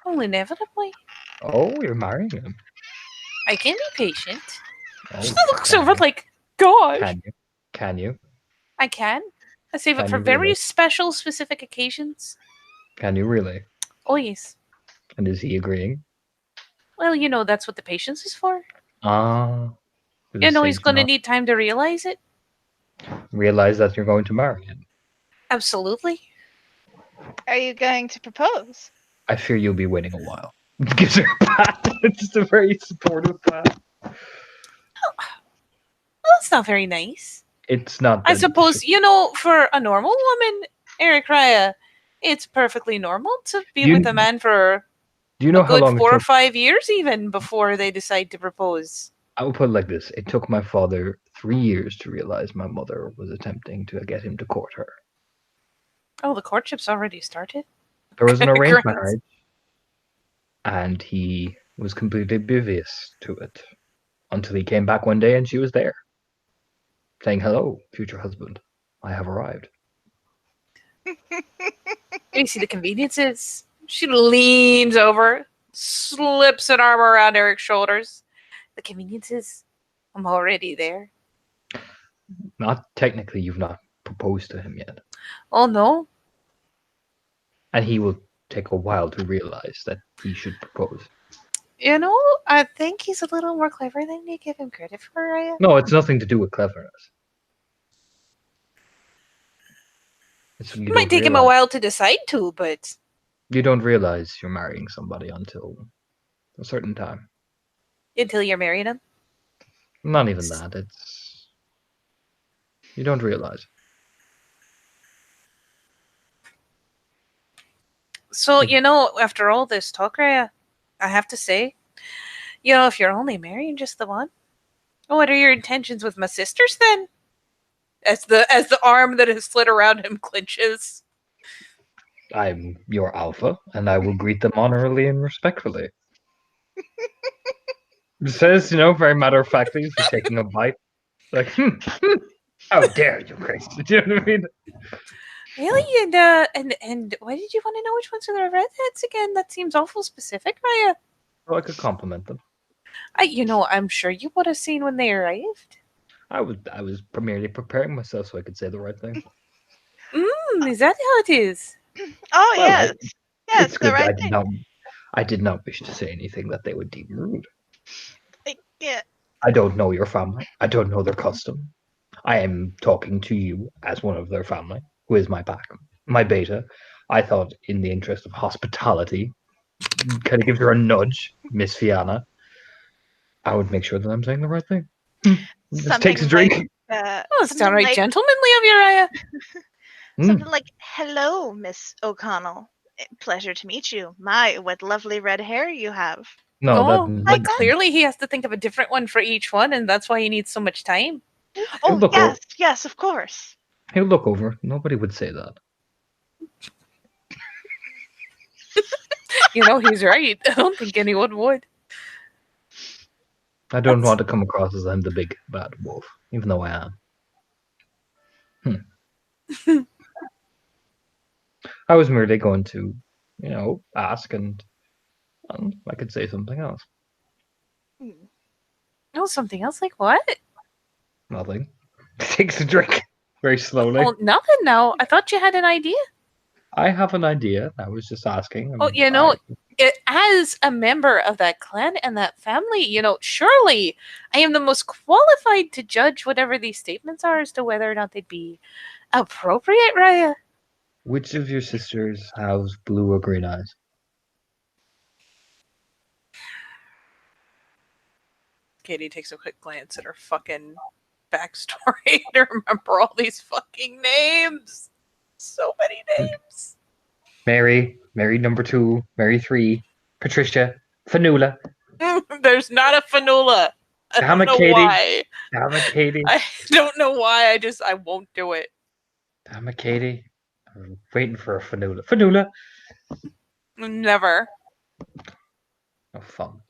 Well, inevitably. Oh, you're marrying him. I can be patient. Oh, She looks can over you? like, gosh. Can you? Can you? I can. I save it Can for you very really? special, specific occasions. Can you really? Oh, yes. And is he agreeing? Well, that's what the patience is for. Ah. He's going to need time to realize it. Realize that you're going to marry him. Absolutely. Are you going to propose? I fear you'll be waiting a while. Gives her a pat. It's just a very supportive pat. Well, that's not very nice. It's not. I that suppose, difficult. for a normal woman, Eric Rhya, it's perfectly normal to be You- with a man for Do you a know how good long it 4 or took? 5 years even before they decide to propose. I will put it like this: it took my father 3 years to realize my mother was attempting to get him to court her. Oh, the courtship's already started? There was an arranged Congrats. marriage, and he was completely oblivious to it until he came back one day and she was there, saying, "Hello, future husband. I have arrived." You see the conveniences? She leans over, slips an arm around Eric's shoulders. The conveniences? I'm already there. Not technically, you've not proposed to him yet, Oh, no. and he will take a while to realize that he should propose. I think he's a little more clever than you give him credit for, Rhya. No, it's nothing to do with cleverness. It might take him a while to decide to, but You don't realize you're marrying somebody until a certain time. until you're marrying him. Not even that. It's you don't realize. So, after all this talk, Rhya, I have to say, if you're only marrying just the one, what are your intentions with my sisters then? As the arm that has slid around him clenches. I'm your alpha, and I will greet them honorably and respectfully. It says, very matter of factly, just taking a bite. Like, how dare you, Grace? Do you know what I mean? Really? And why did you want to know which ones are the redheads again? That seems awful specific, Rhya. So I could compliment them. I'm sure you would have seen when they arrived. I was merely preparing myself so I could say the right thing. Is that how it is? Oh, Well, yes. Yes, It's the good. right I did not wish to say anything that they would deem rude. thing. Yeah. I don't know your family. I don't know their custom. I am talking to you as one of their family, who is my beta. I thought, in the interest of hospitality, kind of gives her a nudge, Miss Fianna. I would make sure that I'm saying the right thing. Just takes a Something drink. It's something downright like gentlemanly of you, Rhya. something like, "Hello, Miss O'Connell. Pleasure to meet you. My, what lovely red hair you have." No, Oh, that like Like that? clearly he has to think of a different one for each one, and that's why he needs so much time. Oh, look yes, yes, of course. he'll look over. Nobody would say that. You know, he's right. I don't think anyone would. I don't That's- want to come across as I'm the big bad wolf, even though I am. I was merely going to, ask and I could say something else. No, something else. Like what? Nothing. Takes a drink very slowly. Oh, nothing now. I thought you had an idea. I have an idea. I was just asking. Oh, you know, as a member of that clan and that family, surely I am the most qualified to judge whatever these statements are as to whether or not they'd be appropriate, Rhya. Which of your sisters has blue or green eyes? Katie takes a quick glance at her fucking backstory to remember all these fucking names. So many names. Mary number 2, Mary 3, Patricia, Fanula. There's not a Fanula. I Damn don't it, know Katie. why. Damn it, Katie. I don't know why. I won't do it. Damn it, Katie. I'm waiting for a Fanula. Fanula! Never. Oh, fun.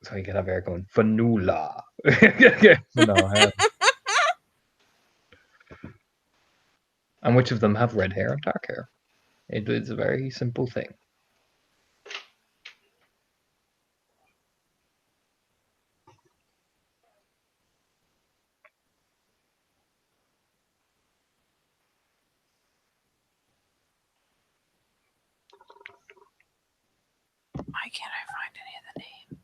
So you can have air going, Fanula. No, and which of them have red hair and dark hair? It is a very simple thing. Why can't I find any of the names?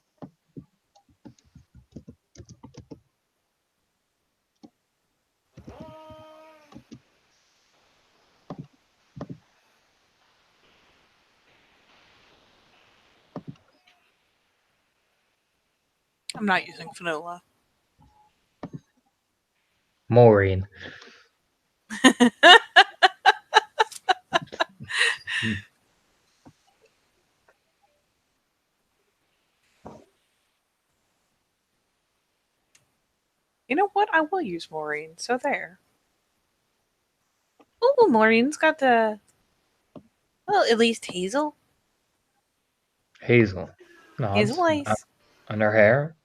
I'm not using Fanula. Maureen. You know what? I will use Maureen. So there. Oh, Maureen's got the. Well, at least Hazel. Hazel. Nods. Hazel eyes. And her hair?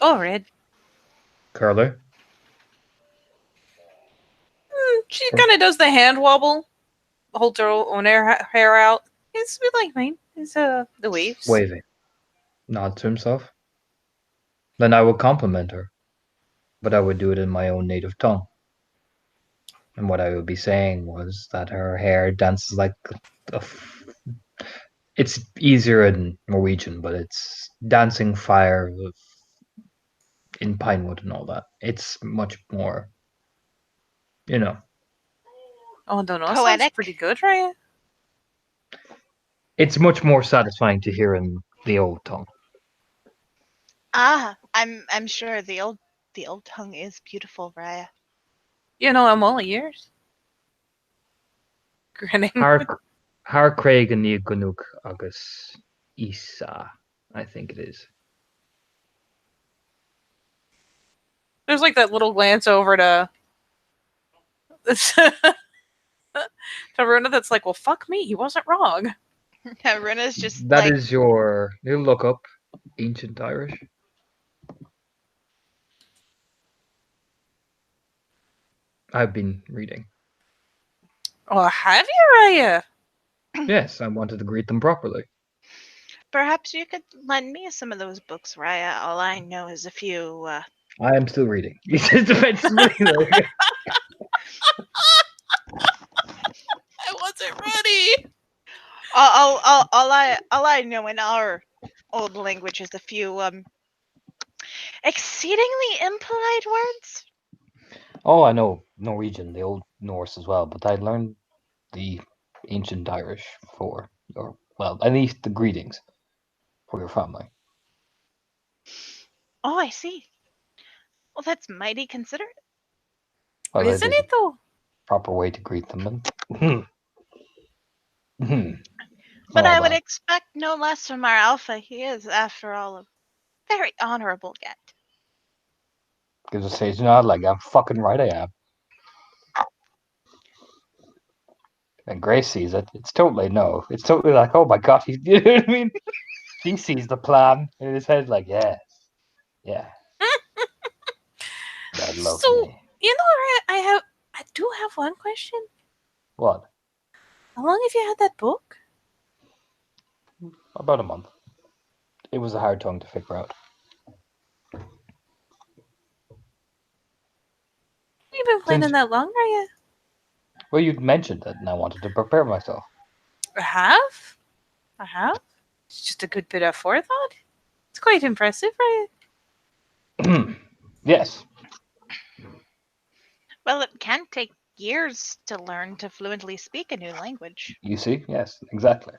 Oh, red. Curly. She kind of does the hand wobble. Holds her own hair out. It's a bit like mine. It's the waves. Waving. Nod to himself. Then I would compliment her. But I would do it in my own native tongue. And what I would be saying was that her hair dances like it's easier in Norwegian, but it's dancing fire in Pinewood and all that. It's much more, Oh, don't know. Sounds Poetic. pretty good, right? it's much more satisfying to hear in the old tongue. Ah, I'm sure the old tongue is beautiful, Rhya. I'm all ears. Grinning. Har Craig and NiA Gunuk agus Isa, I think it is. There's like that little glance over to Runa that's like, well, fuck me, he wasn't wrong. Runa's just That like, is your. You look up ancient Irish. I've been reading. Oh, have you, Rhya? Yes, I wanted to greet them properly. perhaps you could lend me some of those books, Rhya. All I know is a few. I am still reading. He says defensively. I wasn't ready. All I know in our old language is a few exceedingly impolite words. Oh, I know Norwegian, the old Norse as well, but I learned the ancient Irish for at least the greetings for your family. Oh, I see. Well, that's mighty considerate. Well, Isn't there's it though? a proper way to greet them. And But Oh, I would well. expect no less from our alpha. He is, after all, a very honorable get. Gives a sage nod like, I'm fucking right, I am. And Grace sees it. It's totally no. It's totally like, oh my god, you know what I mean? He sees the plan in his head, like, yes, yeah, that love So, me. you know, I do have one question. What? How long have you had that book? About a month. It was a hard tongue to figure out. You've been planning Since, that long, Rhya? well, you'd mentioned it, and I wanted to prepare myself. I have? I have? It's just a good bit of forethought. It's quite impressive, Rhya. Yes, Well, it can take years to learn to fluently speak a new language. you see, yes, exactly.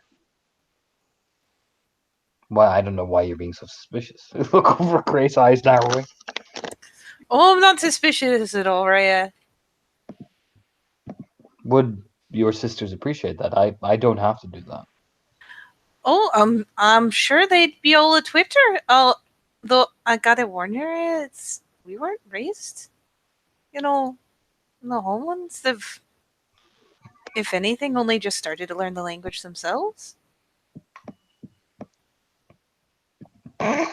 Well, I don't know why you're being so suspicious. Look over Grace's eyes narrowing. Oh, I'm not suspicious at all, Rhya. Would your sisters appreciate that? I don't have to do that. Oh, I'm sure they'd be all a Twitter. Oh, though I gotta warn you, Rhya, it's we weren't raised, you know, in the homelands. They've, if anything, only just started to learn the language themselves. Okay.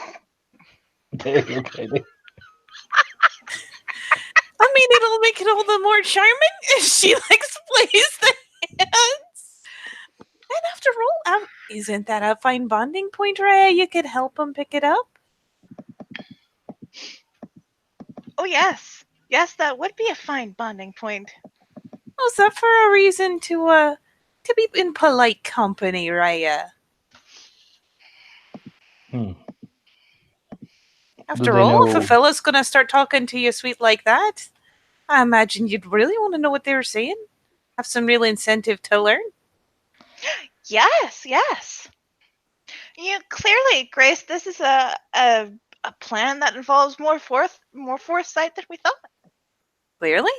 I mean, it'll make it all the more charming if she plays the hands. And after all, isn't that a fine bonding point, Rhya? You could help them pick it up. Oh, yes. Yes, that would be a fine bonding point. Oh, is that for a reason to be in polite company, Rhya? Hmm. After they all, if a know? fella's gonna start talking to you sweet like that, I imagine you'd really want to know what they were saying. Have some real incentive to learn. Yes, yes. You clearly, Grace, this is a plan that involves more foresight than we thought. Clearly.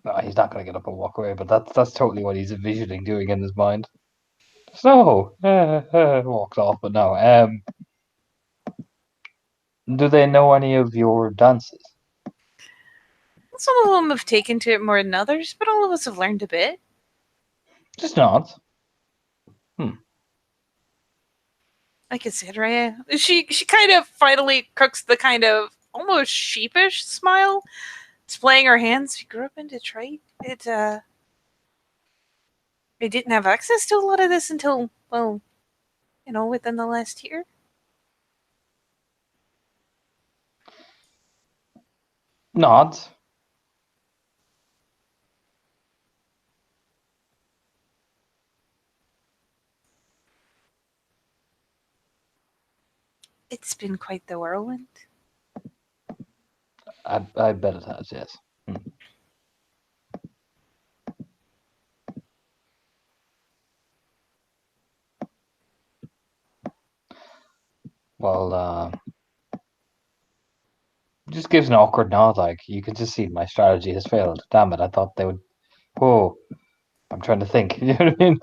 No, he's not going to get up and walk away, but that's totally what he's envisioning doing in his mind. So, walks off, but no. Do they know any of your dances? Some of them have taken to it more than others, but all of us have learned a bit. Just nods. Like I said, Rhea, she kind of finally crooks the kind of almost sheepish smile, displaying her hands. She grew up in Detroit. It didn't have access to a lot of this until, well, within the last year. Nods. It's been quite the whirlwind. I bet it has, yes. Well, just gives an awkward nod, like, you can just see my strategy has failed. Damn it, I thought they would. Whoa. I'm trying to think. You know what I mean?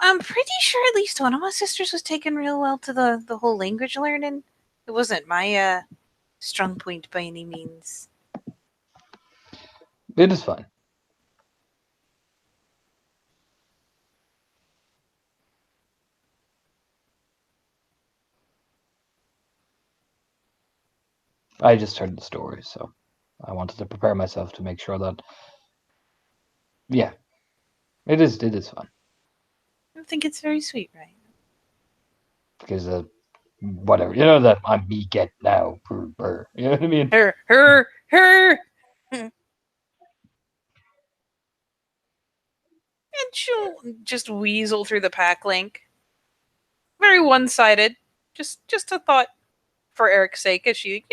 I'm pretty sure at least one of my sisters was taken real well to the whole language learning. It wasn't my strong point by any means. It is fine. I just heard the story, so I wanted to prepare myself to make sure that. Yeah, it is fun. I think it's very sweet, right? Because whatever, you know that I'm me get now. Brr. You know what I mean? Her. And she'll just weasel through the pack link. Very one-sided. Just a thought for Eric's sake, as she,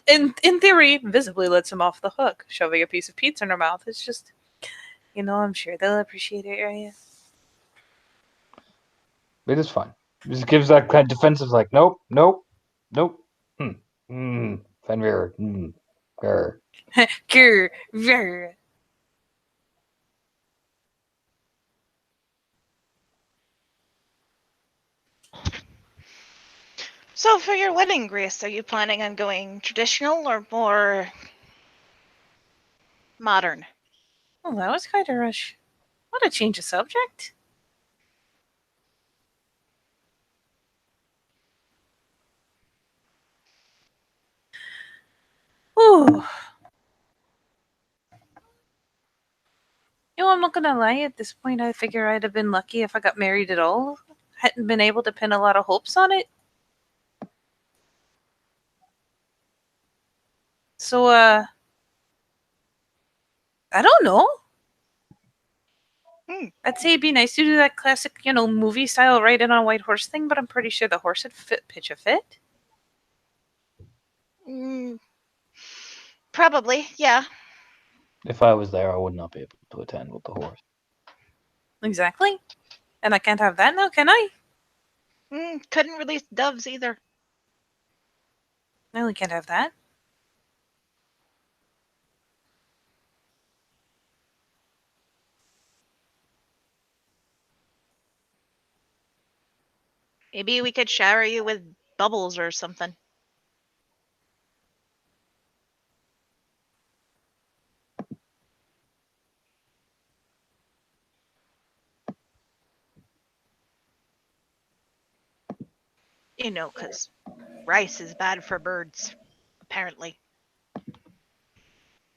in theory, visibly lets him off the hook, shoving a piece of pizza in her mouth. It's just, I'm sure they'll appreciate it, right? It is fun. Just gives that kind of defensive, like, nope, nope, nope. Fenrir. Grr. Grr, grr. So for your wedding, Grace, are you planning on going traditional or more modern? Well, that was quite a rush. What a change of subject. Ooh. I'm not gonna lie, at this point I figure I'd have been lucky if I got married at all. Hadn't been able to pin a lot of hopes on it. So, I don't know. I'd say it'd be nice to do that classic, movie style riding on a white horse thing, but I'm pretty sure the horse would pitch a fit. Probably, yeah. If I was there, I would not be able to attend with the horse. Exactly. And I can't have that now, can I? Couldn't release doves either. I only can't have that. Maybe we could shower you with bubbles or something. Because rice is bad for birds, apparently.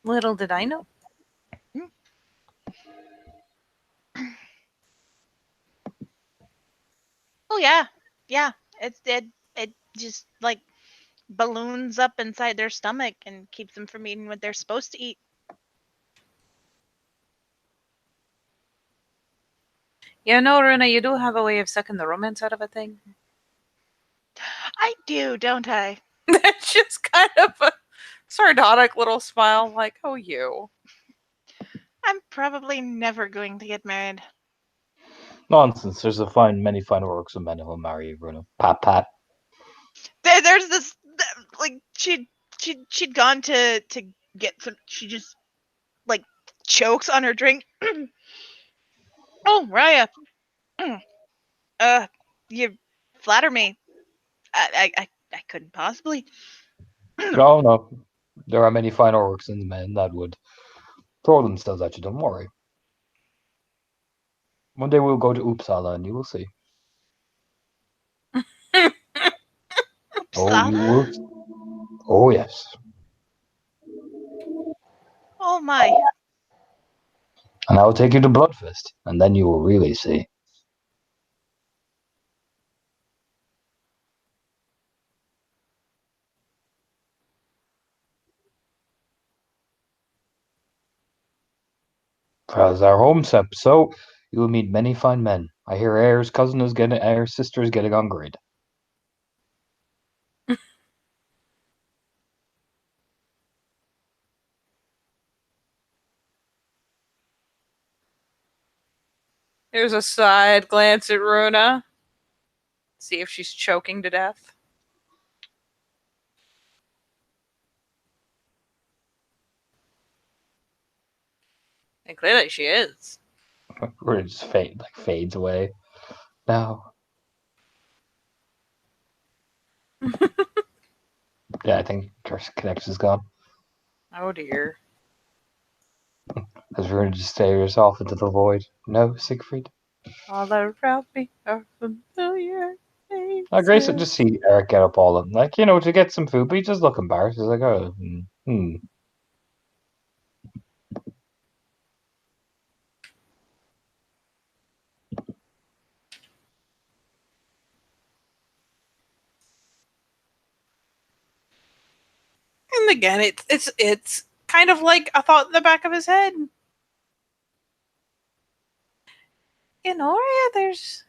Little did I know. Oh yeah, yeah. It just like balloons up inside their stomach and keeps them from eating what they're supposed to eat. Rhya, you do have a way of sucking the romance out of a thing. I do, don't I? That's just kind of a sardonic little smile, like, oh, you. I'm probably never going to get married. Nonsense. There's many fine works of men who will marry you, Bruno. Pat, pat. There's this like she'd gone to get some. She just like chokes on her drink. Oh, Rhya. You flatter me. I couldn't possibly. No, no. There are many fine orcs in the men that would throw themselves at you. Don't worry. One day we'll go to Uppsala and you will see. Oh, you will. Oh, yes. Oh my. And I'll take you to Bloodfest, and then you will really see. As our home step, so you will meet many fine men. I hear Air's sister is getting on great. Here's a side glance at Runa. See if she's choking to death. And clearly she is. Or it just fades away. Now. Yeah, I think her connection is gone. Oh dear. As Runa just stares off into the void. No, Siegfried. All around me are familiar faces. Grace would just see Eric get up all of them, to get some food, but he just look embarrassed. He's like, oh, And again, it's kind of like a thought in the back of his head. Rhya, there's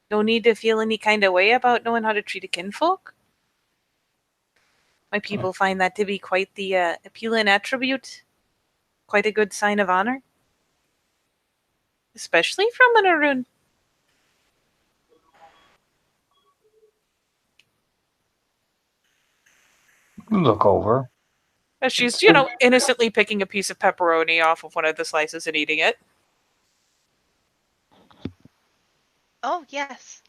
no need to feel any kind of way about knowing how to treat a kinfolk. My people find that to be quite the appealing attribute, quite a good sign of honor, especially from an Arun. Look over. As she's, innocently picking a piece of pepperoni off of one of the slices and eating it. Oh, yes.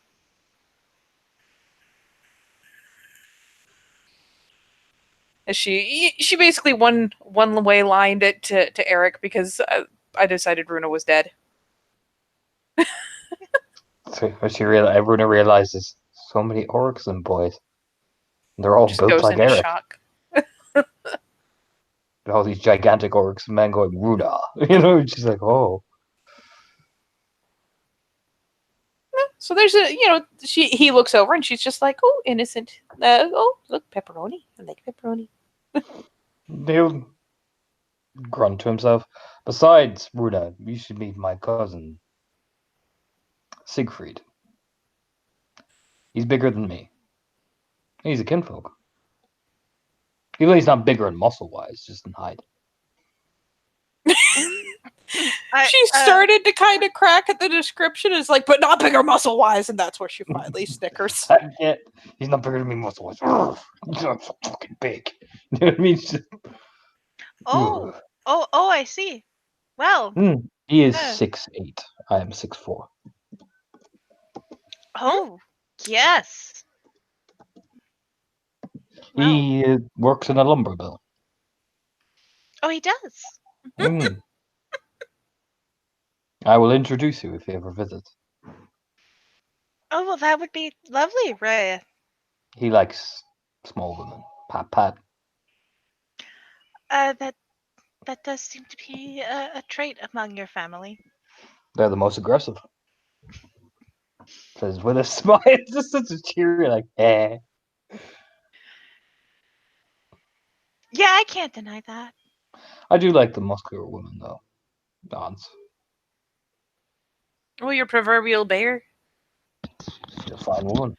As she basically one way lined it to Eric because I decided Runa was dead. So Runa realizes so many orcs and boys. They're all Just built goes like into Eric. shock. All these gigantic orcs, men going Runa. She's like, oh. So there's he looks over and she's just like, oh, innocent. Oh, look, pepperoni. I like pepperoni. He'll grunt to himself. Besides, Runa, you should meet my cousin, Siegfried. He's bigger than me. He's a kinfolk. Even though he's not bigger in muscle-wise, just in height. She started to kind of crack at the description. Is like, but not bigger muscle wise, and that's where she finally snickers. Yeah, he's not bigger than me muscle wise. He's not so fucking big. You know what I mean? Oh, I see. Well, he is yeah. 6'8". I am 6'4". Oh, yes. Well, He works in a lumber mill. oh, he does. I will introduce you if he ever visits. Oh, well, that would be lovely, Rhya. He likes small women. Pat, pat. That does seem to be a trait among your family. They're the most aggressive. Says with a smile. It's just such a cheery, like, eh. Yeah, I can't deny that. I do like the muscular women, though. Dance. Oh, your proverbial bear. She's a fine woman.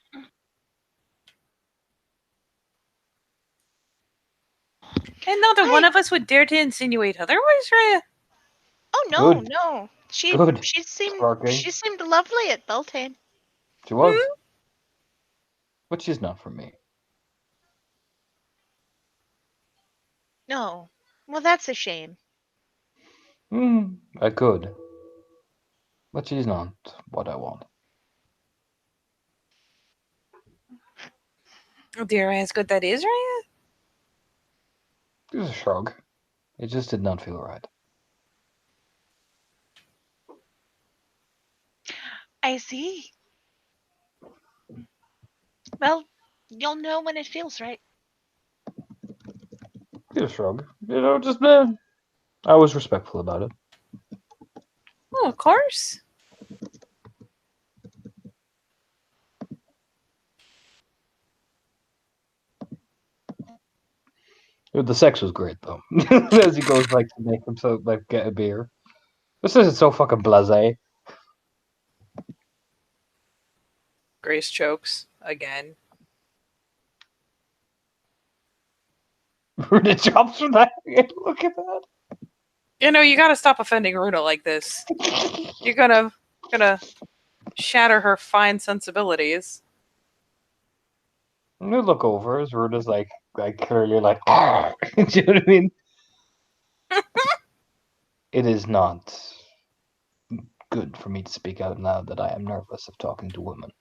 And neither one of us would dare to insinuate otherwise, Rhea. Oh no, Good. no. She seemed lovely at Beltane. She was. But she's not for me. No. Well, that's a shame. I could. But she's not what I want. Oh dear, as good that is, Rhea. It was a shrug. It just did not feel right. I see. Well, you'll know when it feels right. It was a shrug. Just I was respectful about it. Oh, of course. The sex was great, though. As he goes to make himself get a beer. This isn't so fucking blasé. Grace chokes again. Runa jumps from that. Look at that. You gotta stop offending Runa like this. You're gonna shatter her fine sensibilities. You look over as Runa's clearly like, ah. Do you know what I mean? It is not good for me to speak out loud that I am nervous of talking to women.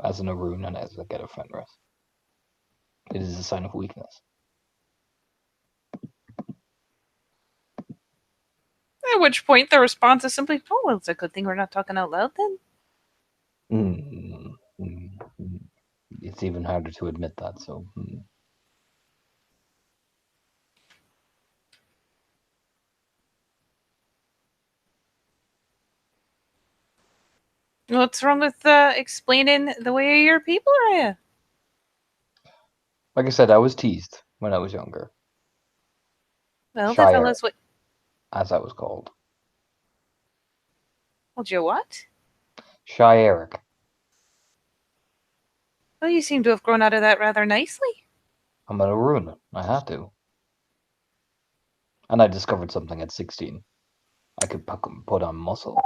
As an Arun and as a get a Fenris. It is a sign of weakness. At which point the response is simply, oh, well, it's a good thing we're not talking out loud then. It's even harder to admit that, so... What's wrong with explaining the way your people are? Like I said, I was teased when I was younger. Well, Shy the fellas Eric, as I was called. Told you what? Shy Eric. Well, you seem to have grown out of that rather nicely. I'm an Arun. I had to. And I discovered something at 16. I could put on muscle.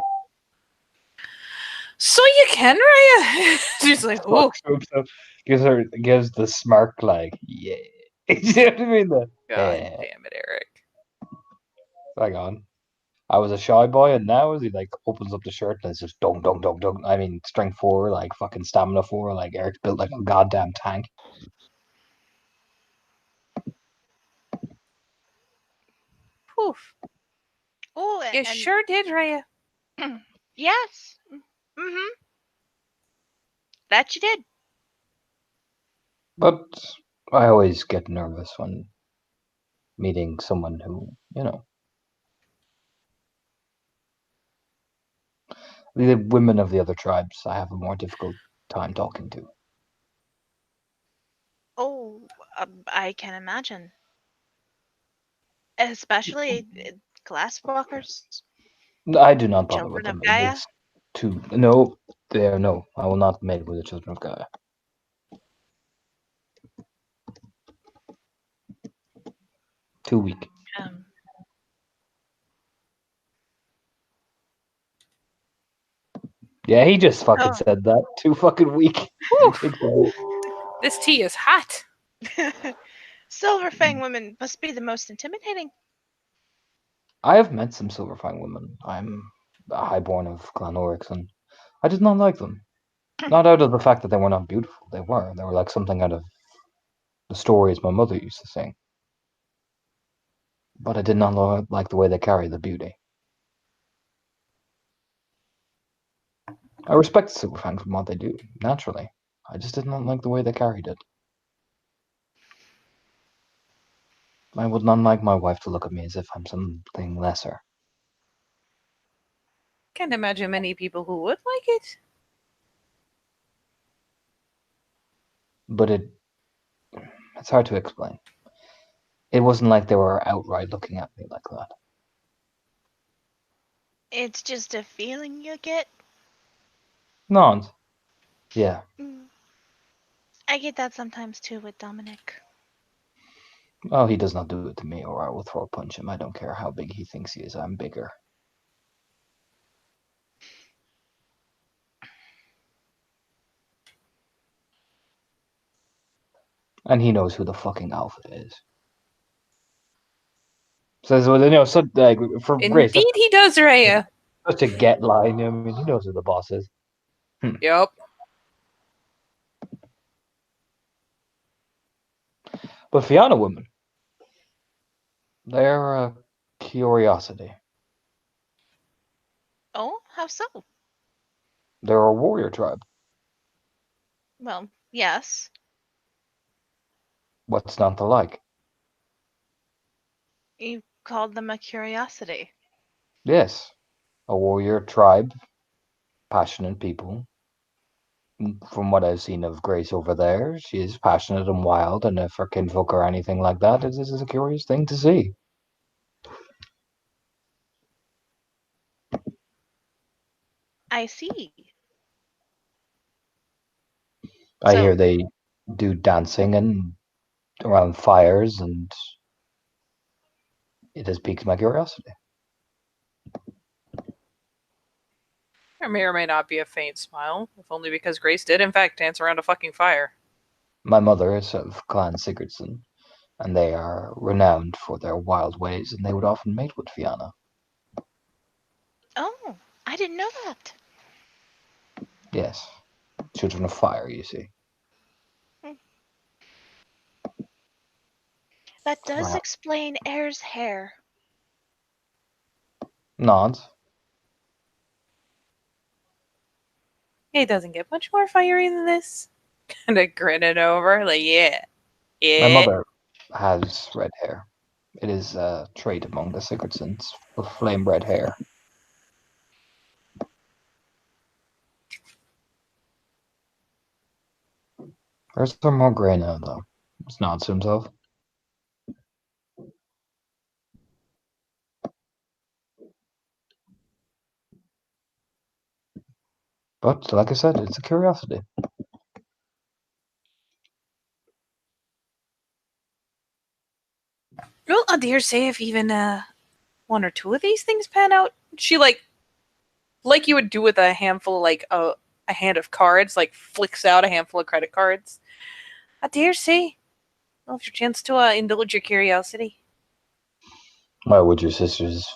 So you can, Rhea. She's like, oh. Gives the smirk, like, yeah. You know what I mean? God Yeah. damn it, Eric. Hang on. I was a shy boy, and now as he like opens up the shirt and it's just dong dong dong dong. I mean, strength 4, like fucking stamina 4, like Eric's built like a goddamn tank. Poof. Oh, You and sure did, Rhya. yes. Mm-hmm. That you did. But I always get nervous when meeting someone who, the women of the other tribes, I have a more difficult time talking to. Oh, I can imagine. Especially glasswalkers, I do not bother with children of them. It Gaia. is too no. There, no. I will not mate with the children of Gaia. Too weak. Um, Yeah, he just fucking Oh. said that. Too fucking weak. Whew. This tea is hot. Silverfang women must be the most intimidating. I have met some Silverfang women. I'm a highborn of Clan Oryx, and I did not like them. Not out of the fact that they were not beautiful. They were. They were like something out of the stories my mother used to sing. But I did not like the way they carry the beauty. I respect Silverfang from what they do, naturally. I just did not like the way they carried it. I would not like my wife to look at me as if I'm something lesser. Can't imagine many people who would like it. But it's hard to explain. It wasn't like they were outright looking at me like that. It's just a feeling you get. No, yeah. Mm. I get that sometimes too with Dominic. Oh, he does not do it to me, or I will throw a punch him. I don't care how big he thinks he is. I'm bigger. And he knows who the fucking alpha is. Says, well, so like for Grace, Indeed, he does, Rhya. such a get line. I mean, he knows who the boss is. Yep. But Fianna women, they're a curiosity. Oh, how so? They're a warrior tribe. Well, yes. What's not to like? You called them a curiosity. Yes, a warrior tribe, passionate people. From what I've seen of Grace over there, she is passionate and wild, and if her kinfolk are anything like that, this is a curious thing to see. I see. I So, hear they do dancing and around fires, and it has piqued my curiosity. There may or may not be a faint smile, if only because Grace did, in fact, dance around a fucking fire. My mother is of Clan Sigurdsson, and they are renowned for their wild ways, and they would often mate with Fianna. oh, I didn't know that. Yes, children of fire, you see. That does Wow. explain Air's hair. Nods. He doesn't get much more fiery than this. Kind of grinning over, like, yeah. My Yeah. mother has red hair. It is a trait among the Sigurdssons, of flame red hair. Hers are more grey now, though. It's nods to himself. But, like I said, it's a curiosity. Well, I dare say if even one or two of these things pan out, she like you would do with a handful, like a hand of cards, like flicks out a handful of credit cards. I dare say Well, if your chance to indulge your curiosity. Why would your sisters?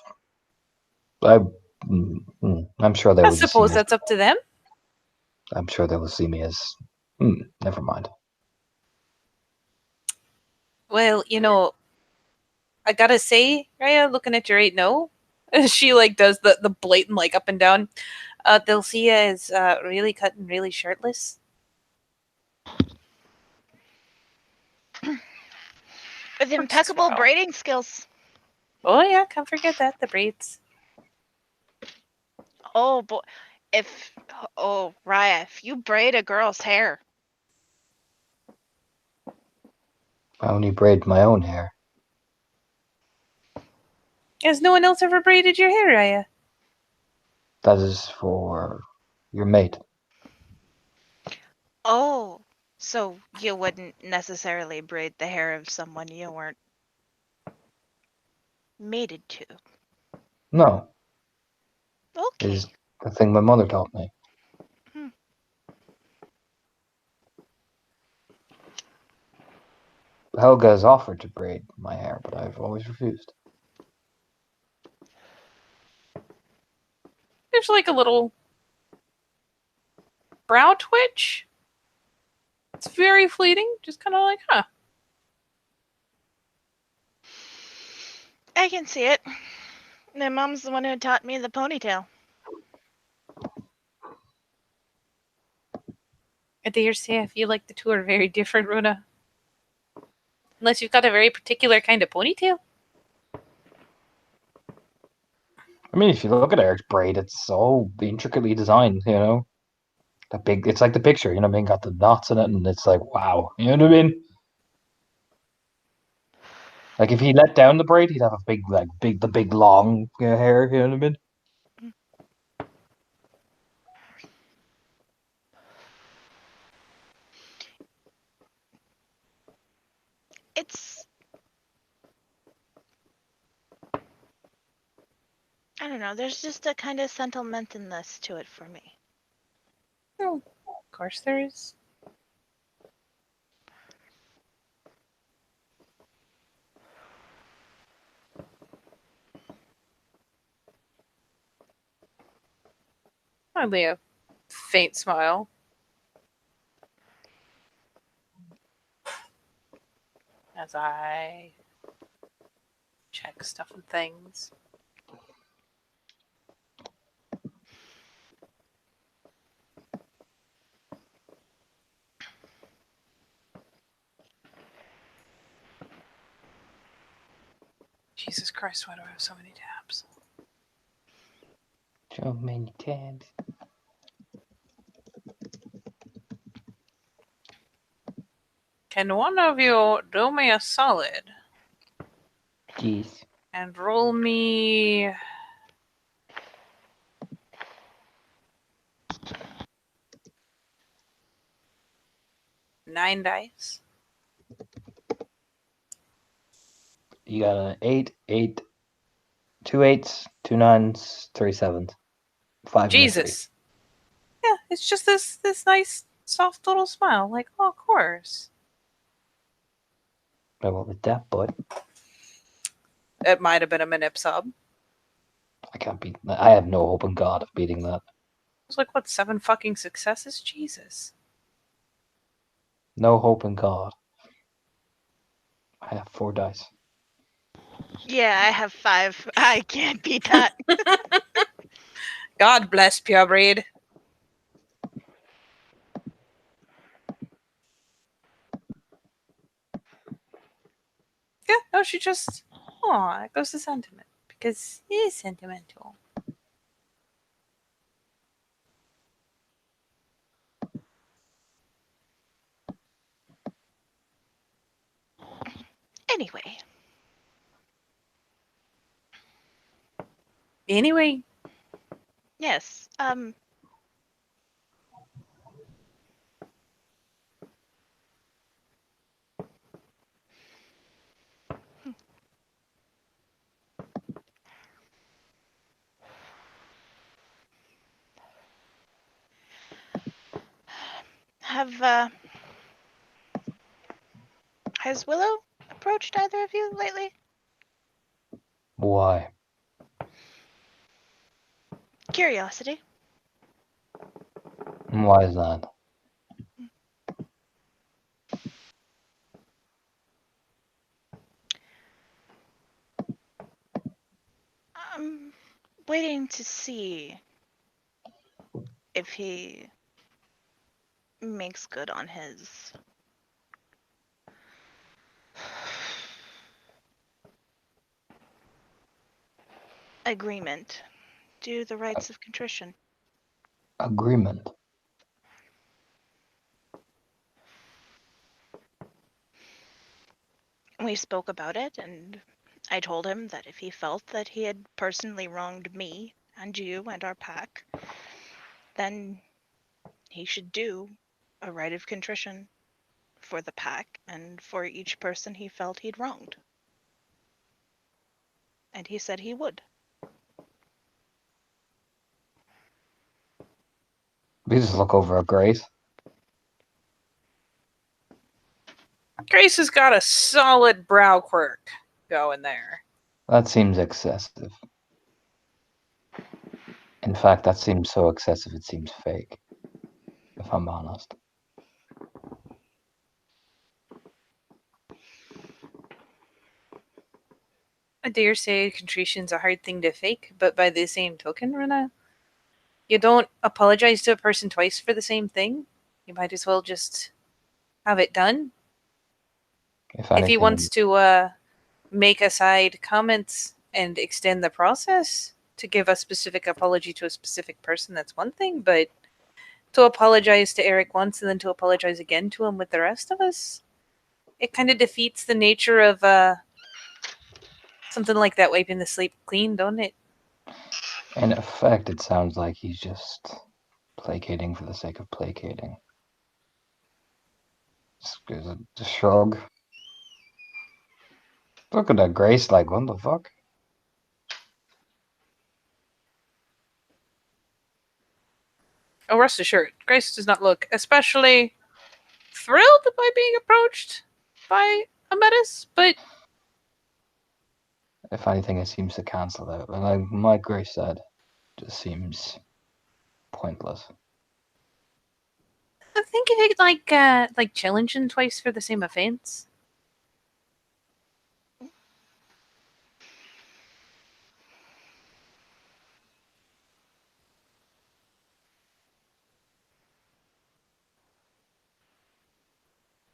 I'm sure they I would just see suppose me. that's up to them. I'm sure they will see me as. Never mind. Well, I gotta say, Rhya, looking at your 8-0, she like does the blatant like up and down. They'll see you as really cut and really shirtless. With Works as impeccable well. braiding skills. Oh yeah, can't forget that, the braids. Oh boy, Rhya, if you braid a girl's hair, I only braid my own hair. Has no one else ever braided your hair, Rhya? That is for your mate. oh, so you wouldn't necessarily braid the hair of someone you weren't mated to. No, Okay. is the thing my mother taught me. Hmm. Helga has offered to braid my hair, but I've always refused. There's like a little brow twitch. It's very fleeting, just kind of like, huh. I can see it. My mom's the one who taught me the ponytail. I dare say I feel like the two are very different, Runa. Unless you've got a very particular kind of ponytail. I mean, if you look at Eric's braid, it's so intricately designed, it's like the picture, you know what I mean? Got the knots in it, and it's like, wow, you know what I mean? Like, if he let down the braid, he'd have a the big long hair, you know what I mean? It's I don't know, there's just a kind of sentimentalness to it for me. Oh, of course there is. Hardly a faint smile. As I check stuff and things. Jesus Christ, why do I have so many tabs? So many tabs. Can one of you do me a solid Jeez. and roll me 9 dice? You got an 8, 2 8s, 2 9s, 3 7s, 5 and a 3. Jesus. Yeah, it's just this nice soft little smile. Like, oh, of course. I went with that, but It might have been a minip sub. I can't beat that. I have no hope in God of beating that. It was like, what, 7 fucking successes? Jesus. No hope in God. I have 4 dice. Yeah, I have 5. I can't beat that. God bless pure breed. Yeah, no, she just. Aw, it goes to sentiment. Because he is sentimental. Anyway, Anyway, yes. Have Has Willow approached either of you lately? Why? Curiosity. Why is that? I'm waiting to see if he makes good on his agreement due to the rites of contrition. Agreement. We spoke about it, and I told him that if he felt that he had personally wronged me and you and our pack, then he should do a rite of contrition for the pack and for each person he felt he'd wronged. And he said he would. We just look over at Grace. Grace has got a solid brow quirk going there. That seems excessive. In fact, that seems so excessive it seems fake, if I'm honest. I dare say contrition's a hard thing to fake, but by the same token, Rhya, you don't apologize to a person twice for the same thing. You might as well just have it done. If If he anything, wants to make aside comments and extend the process to give a specific apology to a specific person, that's one thing, but to apologize to Eric once and then to apologize again to him with the rest of us, it kind of defeats the nature of something like that wiping the slate clean, don't it? in effect, it sounds like he's just placating for the sake of placating. Just a shrug. Looking at Grace like, what the fuck? Oh, rest assured, Grace does not look especially thrilled by being approached by a menace, but If anything, it seems to cancel out. And like Grace said, just seems pointless. I think of it like challenging twice for the same offense.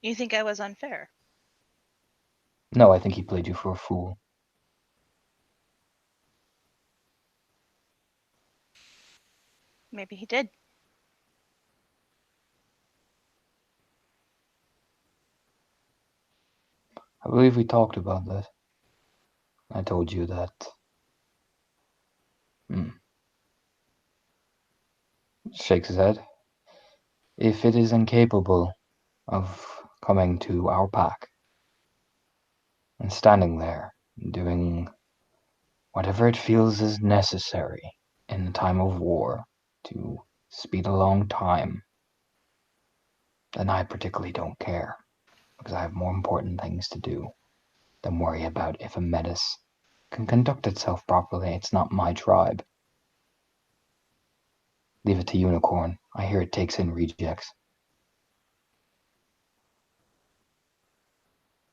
You think I was unfair? No, I think he played you for a fool. Maybe he did. I believe we talked about that. I told you that. Shakes his head. If it is incapable of coming to our pack and standing there doing whatever it feels is necessary in the time of war to speed along time, then I particularly don't care, because I have more important things to do than worry about if a menace can conduct itself properly. It's not my tribe. Leave it to Unicorn. I hear it takes in rejects.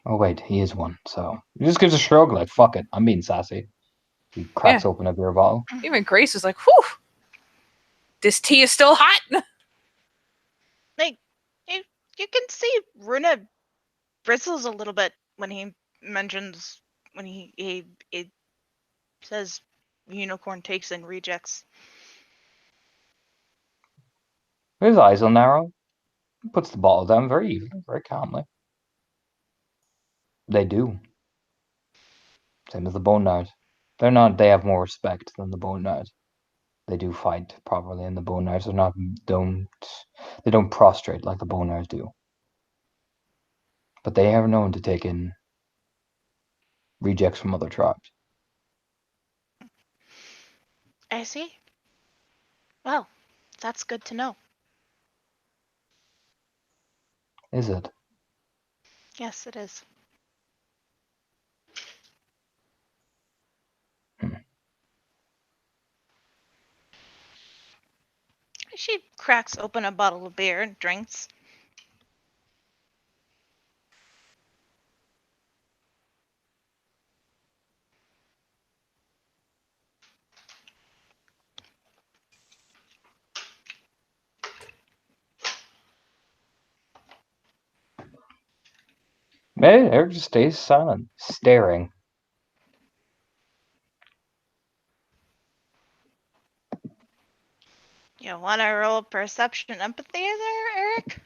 Oh wait, he is one, so he just gives a shrug like, fuck it, I'm being sassy. He cracks open a beer bottle. Even Grace is like, whew, this tea is still hot. Like, you can see Runa bristles a little bit when he mentions, when he says Unicorn takes in rejects. His eyes will narrow. He puts the bottle down very evenly, very calmly. They do. Same as the Bone Knight. They have more respect than the Bone Knight. They do fight properly, and the Bone Knights they don't prostrate like the Bone Knights do. But they are known to take in rejects from other tribes. I see. Well, that's good to know. Is it? Yes, it is. She cracks open a bottle of beer and drinks. Maybe Eric just stays silent, staring. You want to roll perception empathy there, Eric?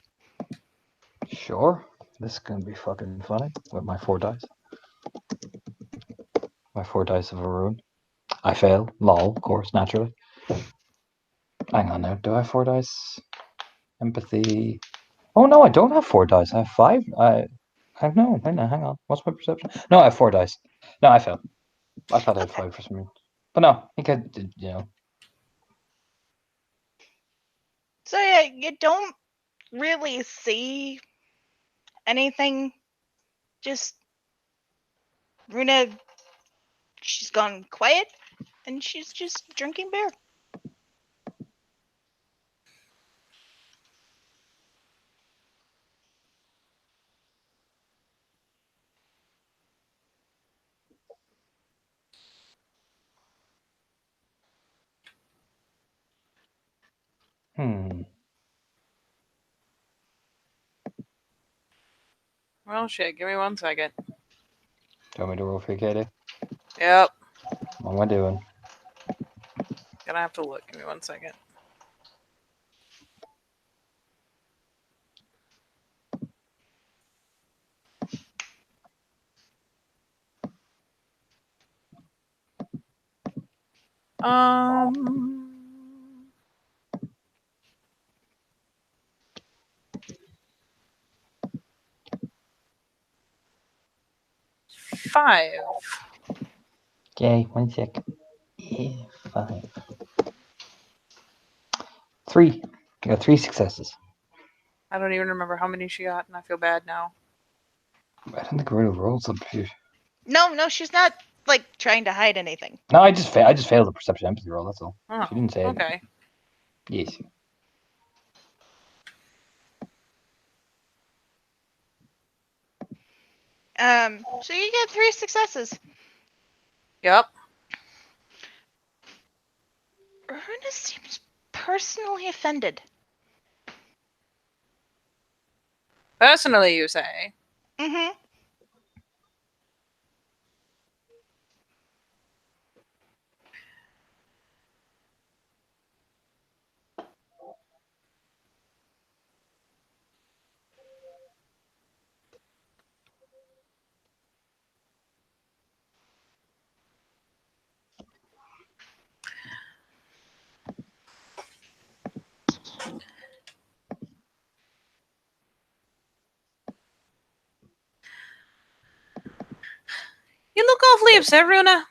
Sure. This is gonna be fucking funny with my 4 dice. My 4 dice of a rune. I fail. Lol, of course, naturally. Hang on now. Do I have 4 dice? Empathy. Oh no, I don't have 4 dice. I have 5. I no. Hang on. What's my perception? No, I have 4 dice. No, I fail. I thought I had Okay. 5 for some reason. But no, I think you know. So yeah, you don't really see anything. Just Runa, she's gone quiet, and she's just drinking beer. Well, shit. Give me 1 second. Do you want me to roll for you, Katie? Yep. What am I doing? Gonna have to look. Give me 1 second. Um. 5. Okay, 1 sec. Yeah, 5. 3. I got 3 successes. I don't even remember how many she got, and I feel bad now. I don't think I would have rolled something. No, she's not like trying to hide anything. No, I just failed the perception empathy roll. That's all. Oh, She didn't say anything. okay. Yes. So you get 3 successes. Yep. Runa seems personally offended. Personally, you say. Mm-hmm. You look awfully upset, Runa.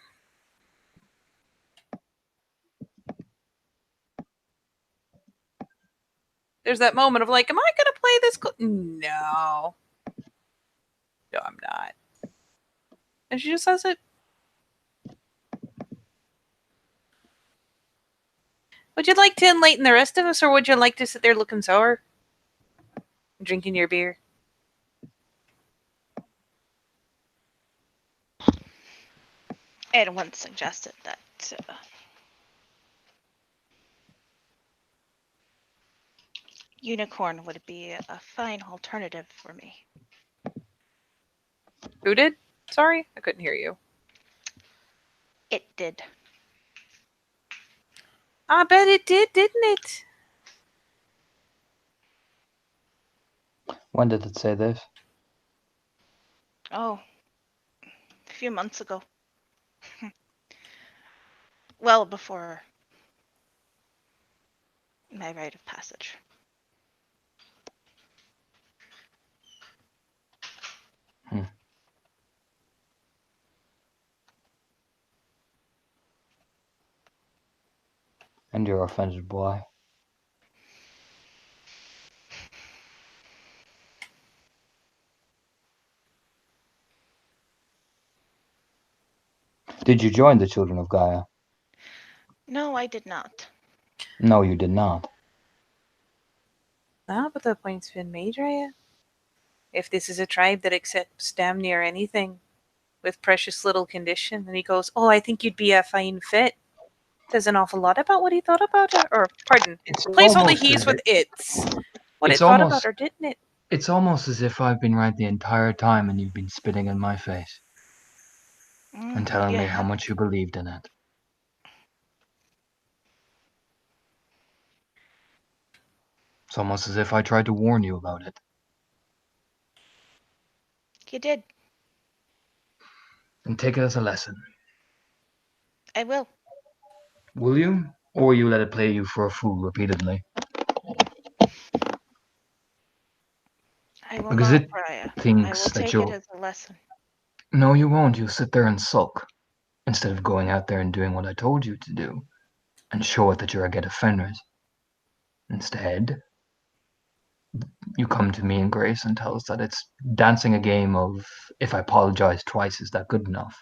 There's that moment of like, am I gonna play this? No. No, I'm not. And she just says it. Would you like to enlighten the rest of us, or would you like to sit there looking sour? Drinking your beer? Anyone suggested that unicorn would be a fine alternative for me. Who did? Sorry, I couldn't hear you. It did. I bet it did, didn't it? When did it say this? Oh, a few months ago. Well before my rite of passage. And you're offended by? Did you join the Children of Gaia? No, I did not. No, you did not. Ah, but the point's been made, Rhya. If this is a tribe that accepts damn near anything with precious little condition, and he goes, "Oh, I think you'd be a fine fit," says an awful lot about what he thought about her. Or, pardon, It's placeholder almost he's as with it's. What it it's thought about almost her, didn't it? it's almost as if I've been right the entire time and you've been spitting in my face and telling me how much you believed in it. It's almost as if I tried to warn you about it. You did. And take it as a lesson. I will. Will you? Or will you let it play you for a fool repeatedly? I will Because not, it Rhya. I thinks will that take it you'll... as a lesson. No, you won't. You'll sit there and sulk instead of going out there and doing what I told you to do and show it that you're a get offenders. Instead, you come to me in grace and tell us that it's dancing a game of if I apologize twice, is that good enough?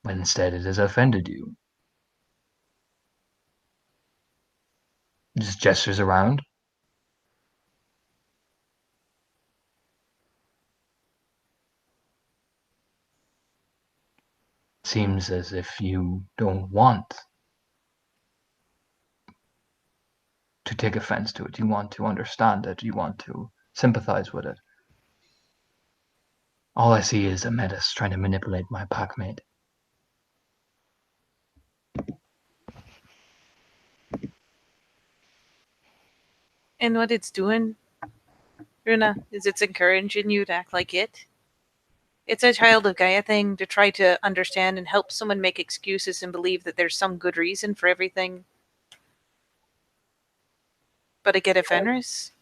When instead it has offended you. Just gestures around. Seems as if you don't want to take offense to it. You want to understand it. You want to sympathize with it. All I see is a menace trying to manipulate my packmate. And what it's doing, Runa, is it's encouraging you to act like it. It's a child of Gaia thing to try to understand and help someone make excuses and believe that there's some good reason for everything. But again, offenders,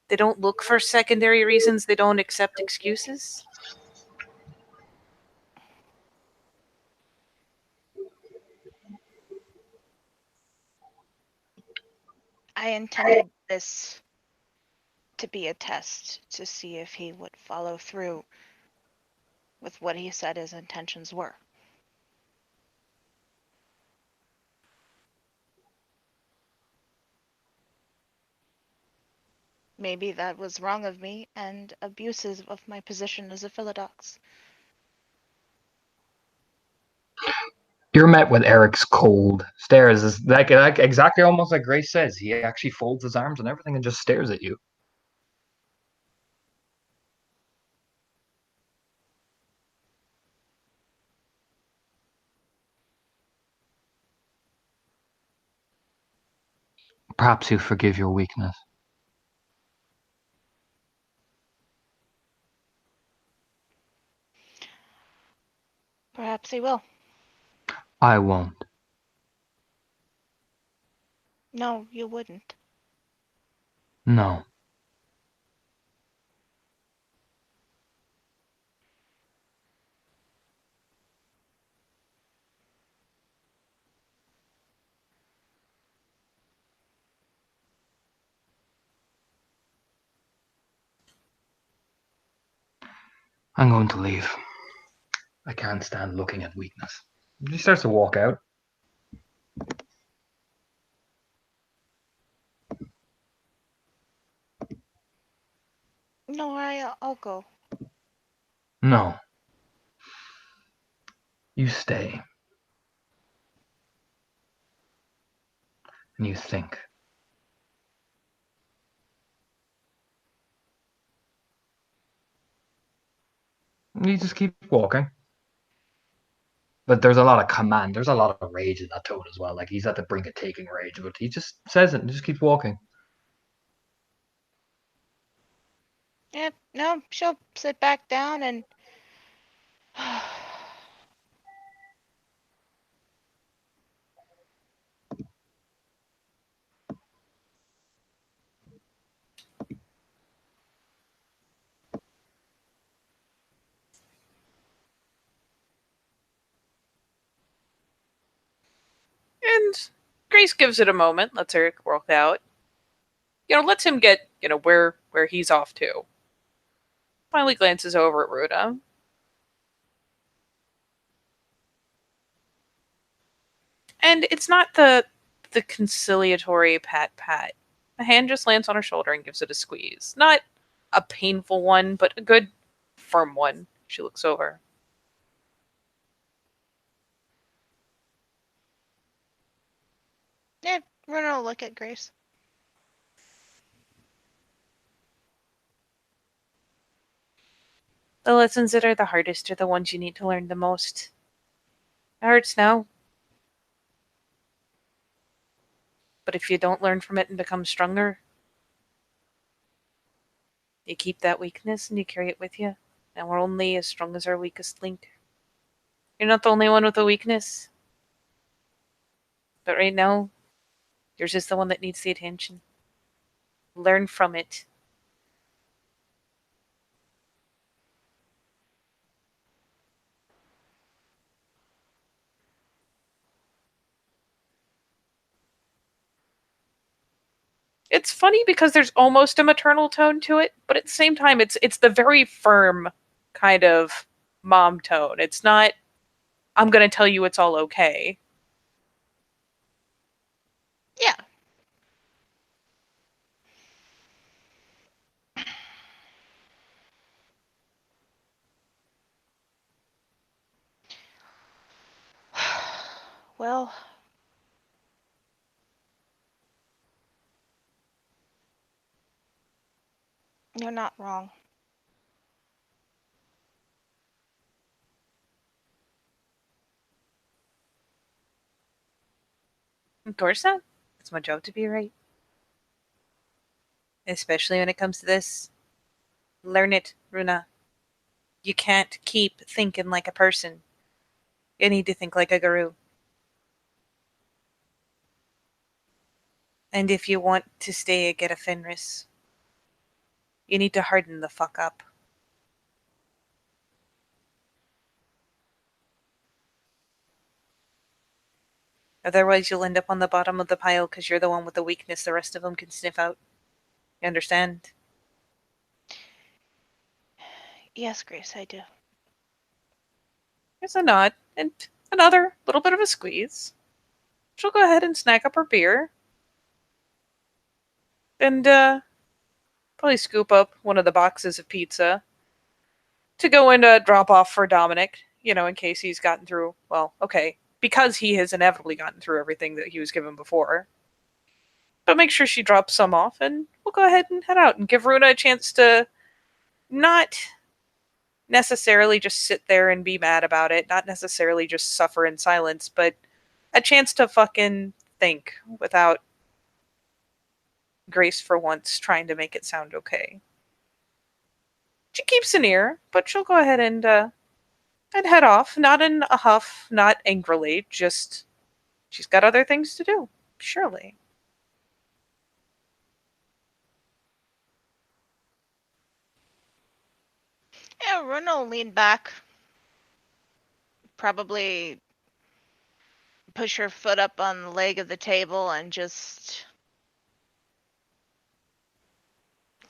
they don't look for secondary reasons, they don't accept excuses. I intended this to be a test to see if he would follow through with what he said his intentions were. Maybe that was wrong of me and abusive of my position as a Philodox. You're met with Eric's cold stares. Is like exactly almost like Grace says. He actually folds his arms and everything and just stares at you. Perhaps you forgive your weakness. Perhaps he will. I won't. No, you wouldn't. No. I'm going to leave. I can't stand looking at weakness. He starts to walk out. No, I'll go. No. You stay. And you think. You just keep walking. But there's a lot of command. There's a lot of rage in that tone as well. Like he's at the brink of taking rage, but he just says it and just keeps walking. Yep, no, she'll sit back down and And Grace gives it a moment, lets Eric walk out. Lets him get, where he's off to. Finally glances over at Rhoda. And it's not the conciliatory pat. A hand just lands on her shoulder and gives it a squeeze. Not a painful one, but a good, firm one. She looks over. Yeah, we're gonna look at Grace. The lessons that are the hardest are the ones you need to learn the most. It hurts now. But if you don't learn from it and become stronger, you keep that weakness and you carry it with you. And we're only as strong as our weakest link. You're not the only one with a weakness. But right now, yours is the one that needs the attention. Learn from it. It's funny because there's almost a maternal tone to it, but at the same time, it's the very firm kind of mom tone. It's not, I'm going to tell you it's all okay. Yeah. Well, you're not wrong. Of course not. It's my job to be right. Especially when it comes to this. Learn it, Runa. You can't keep thinking like a person. You need to think like a guru. And if you want to stay a get a Fenris, you need to harden the fuck up. Otherwise, you'll end up on the bottom of the pile because you're the one with the weakness the rest of them can sniff out. You understand? Yes, Grace, I do. There's a nod and another little bit of a squeeze. She'll go ahead and snack up her beer. And probably scoop up one of the boxes of pizza to go and drop off for Dominic, in case he's gotten through, well, okay, because he has inevitably gotten through everything that he was given before. But make sure she drops some off, and we'll go ahead and head out and give Runa a chance to not necessarily just sit there and be mad about it, not necessarily just suffer in silence, but a chance to fucking think without Grace for once trying to make it sound okay. She keeps an ear, but she'll go ahead and head off, not in a huff, not angrily, just she's got other things to do, surely. Yeah, Runa will lean back. Probably push her foot up on the leg of the table and just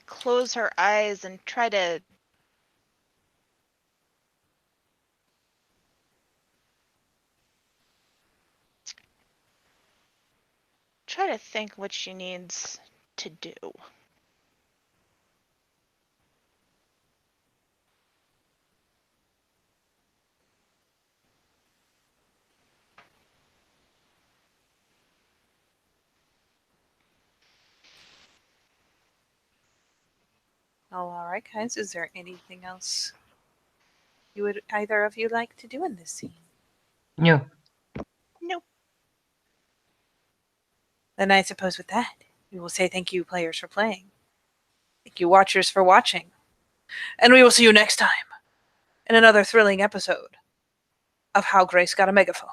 close her eyes and try to think what she needs to do. Oh, all right, guys. Is there anything else you would either of you like to do in this scene? Yeah. Nope. Then I suppose with that, we will say thank you, players, for playing. Thank you, watchers, for watching. And we will see you next time in another thrilling episode of How Grace Got a Megaphone.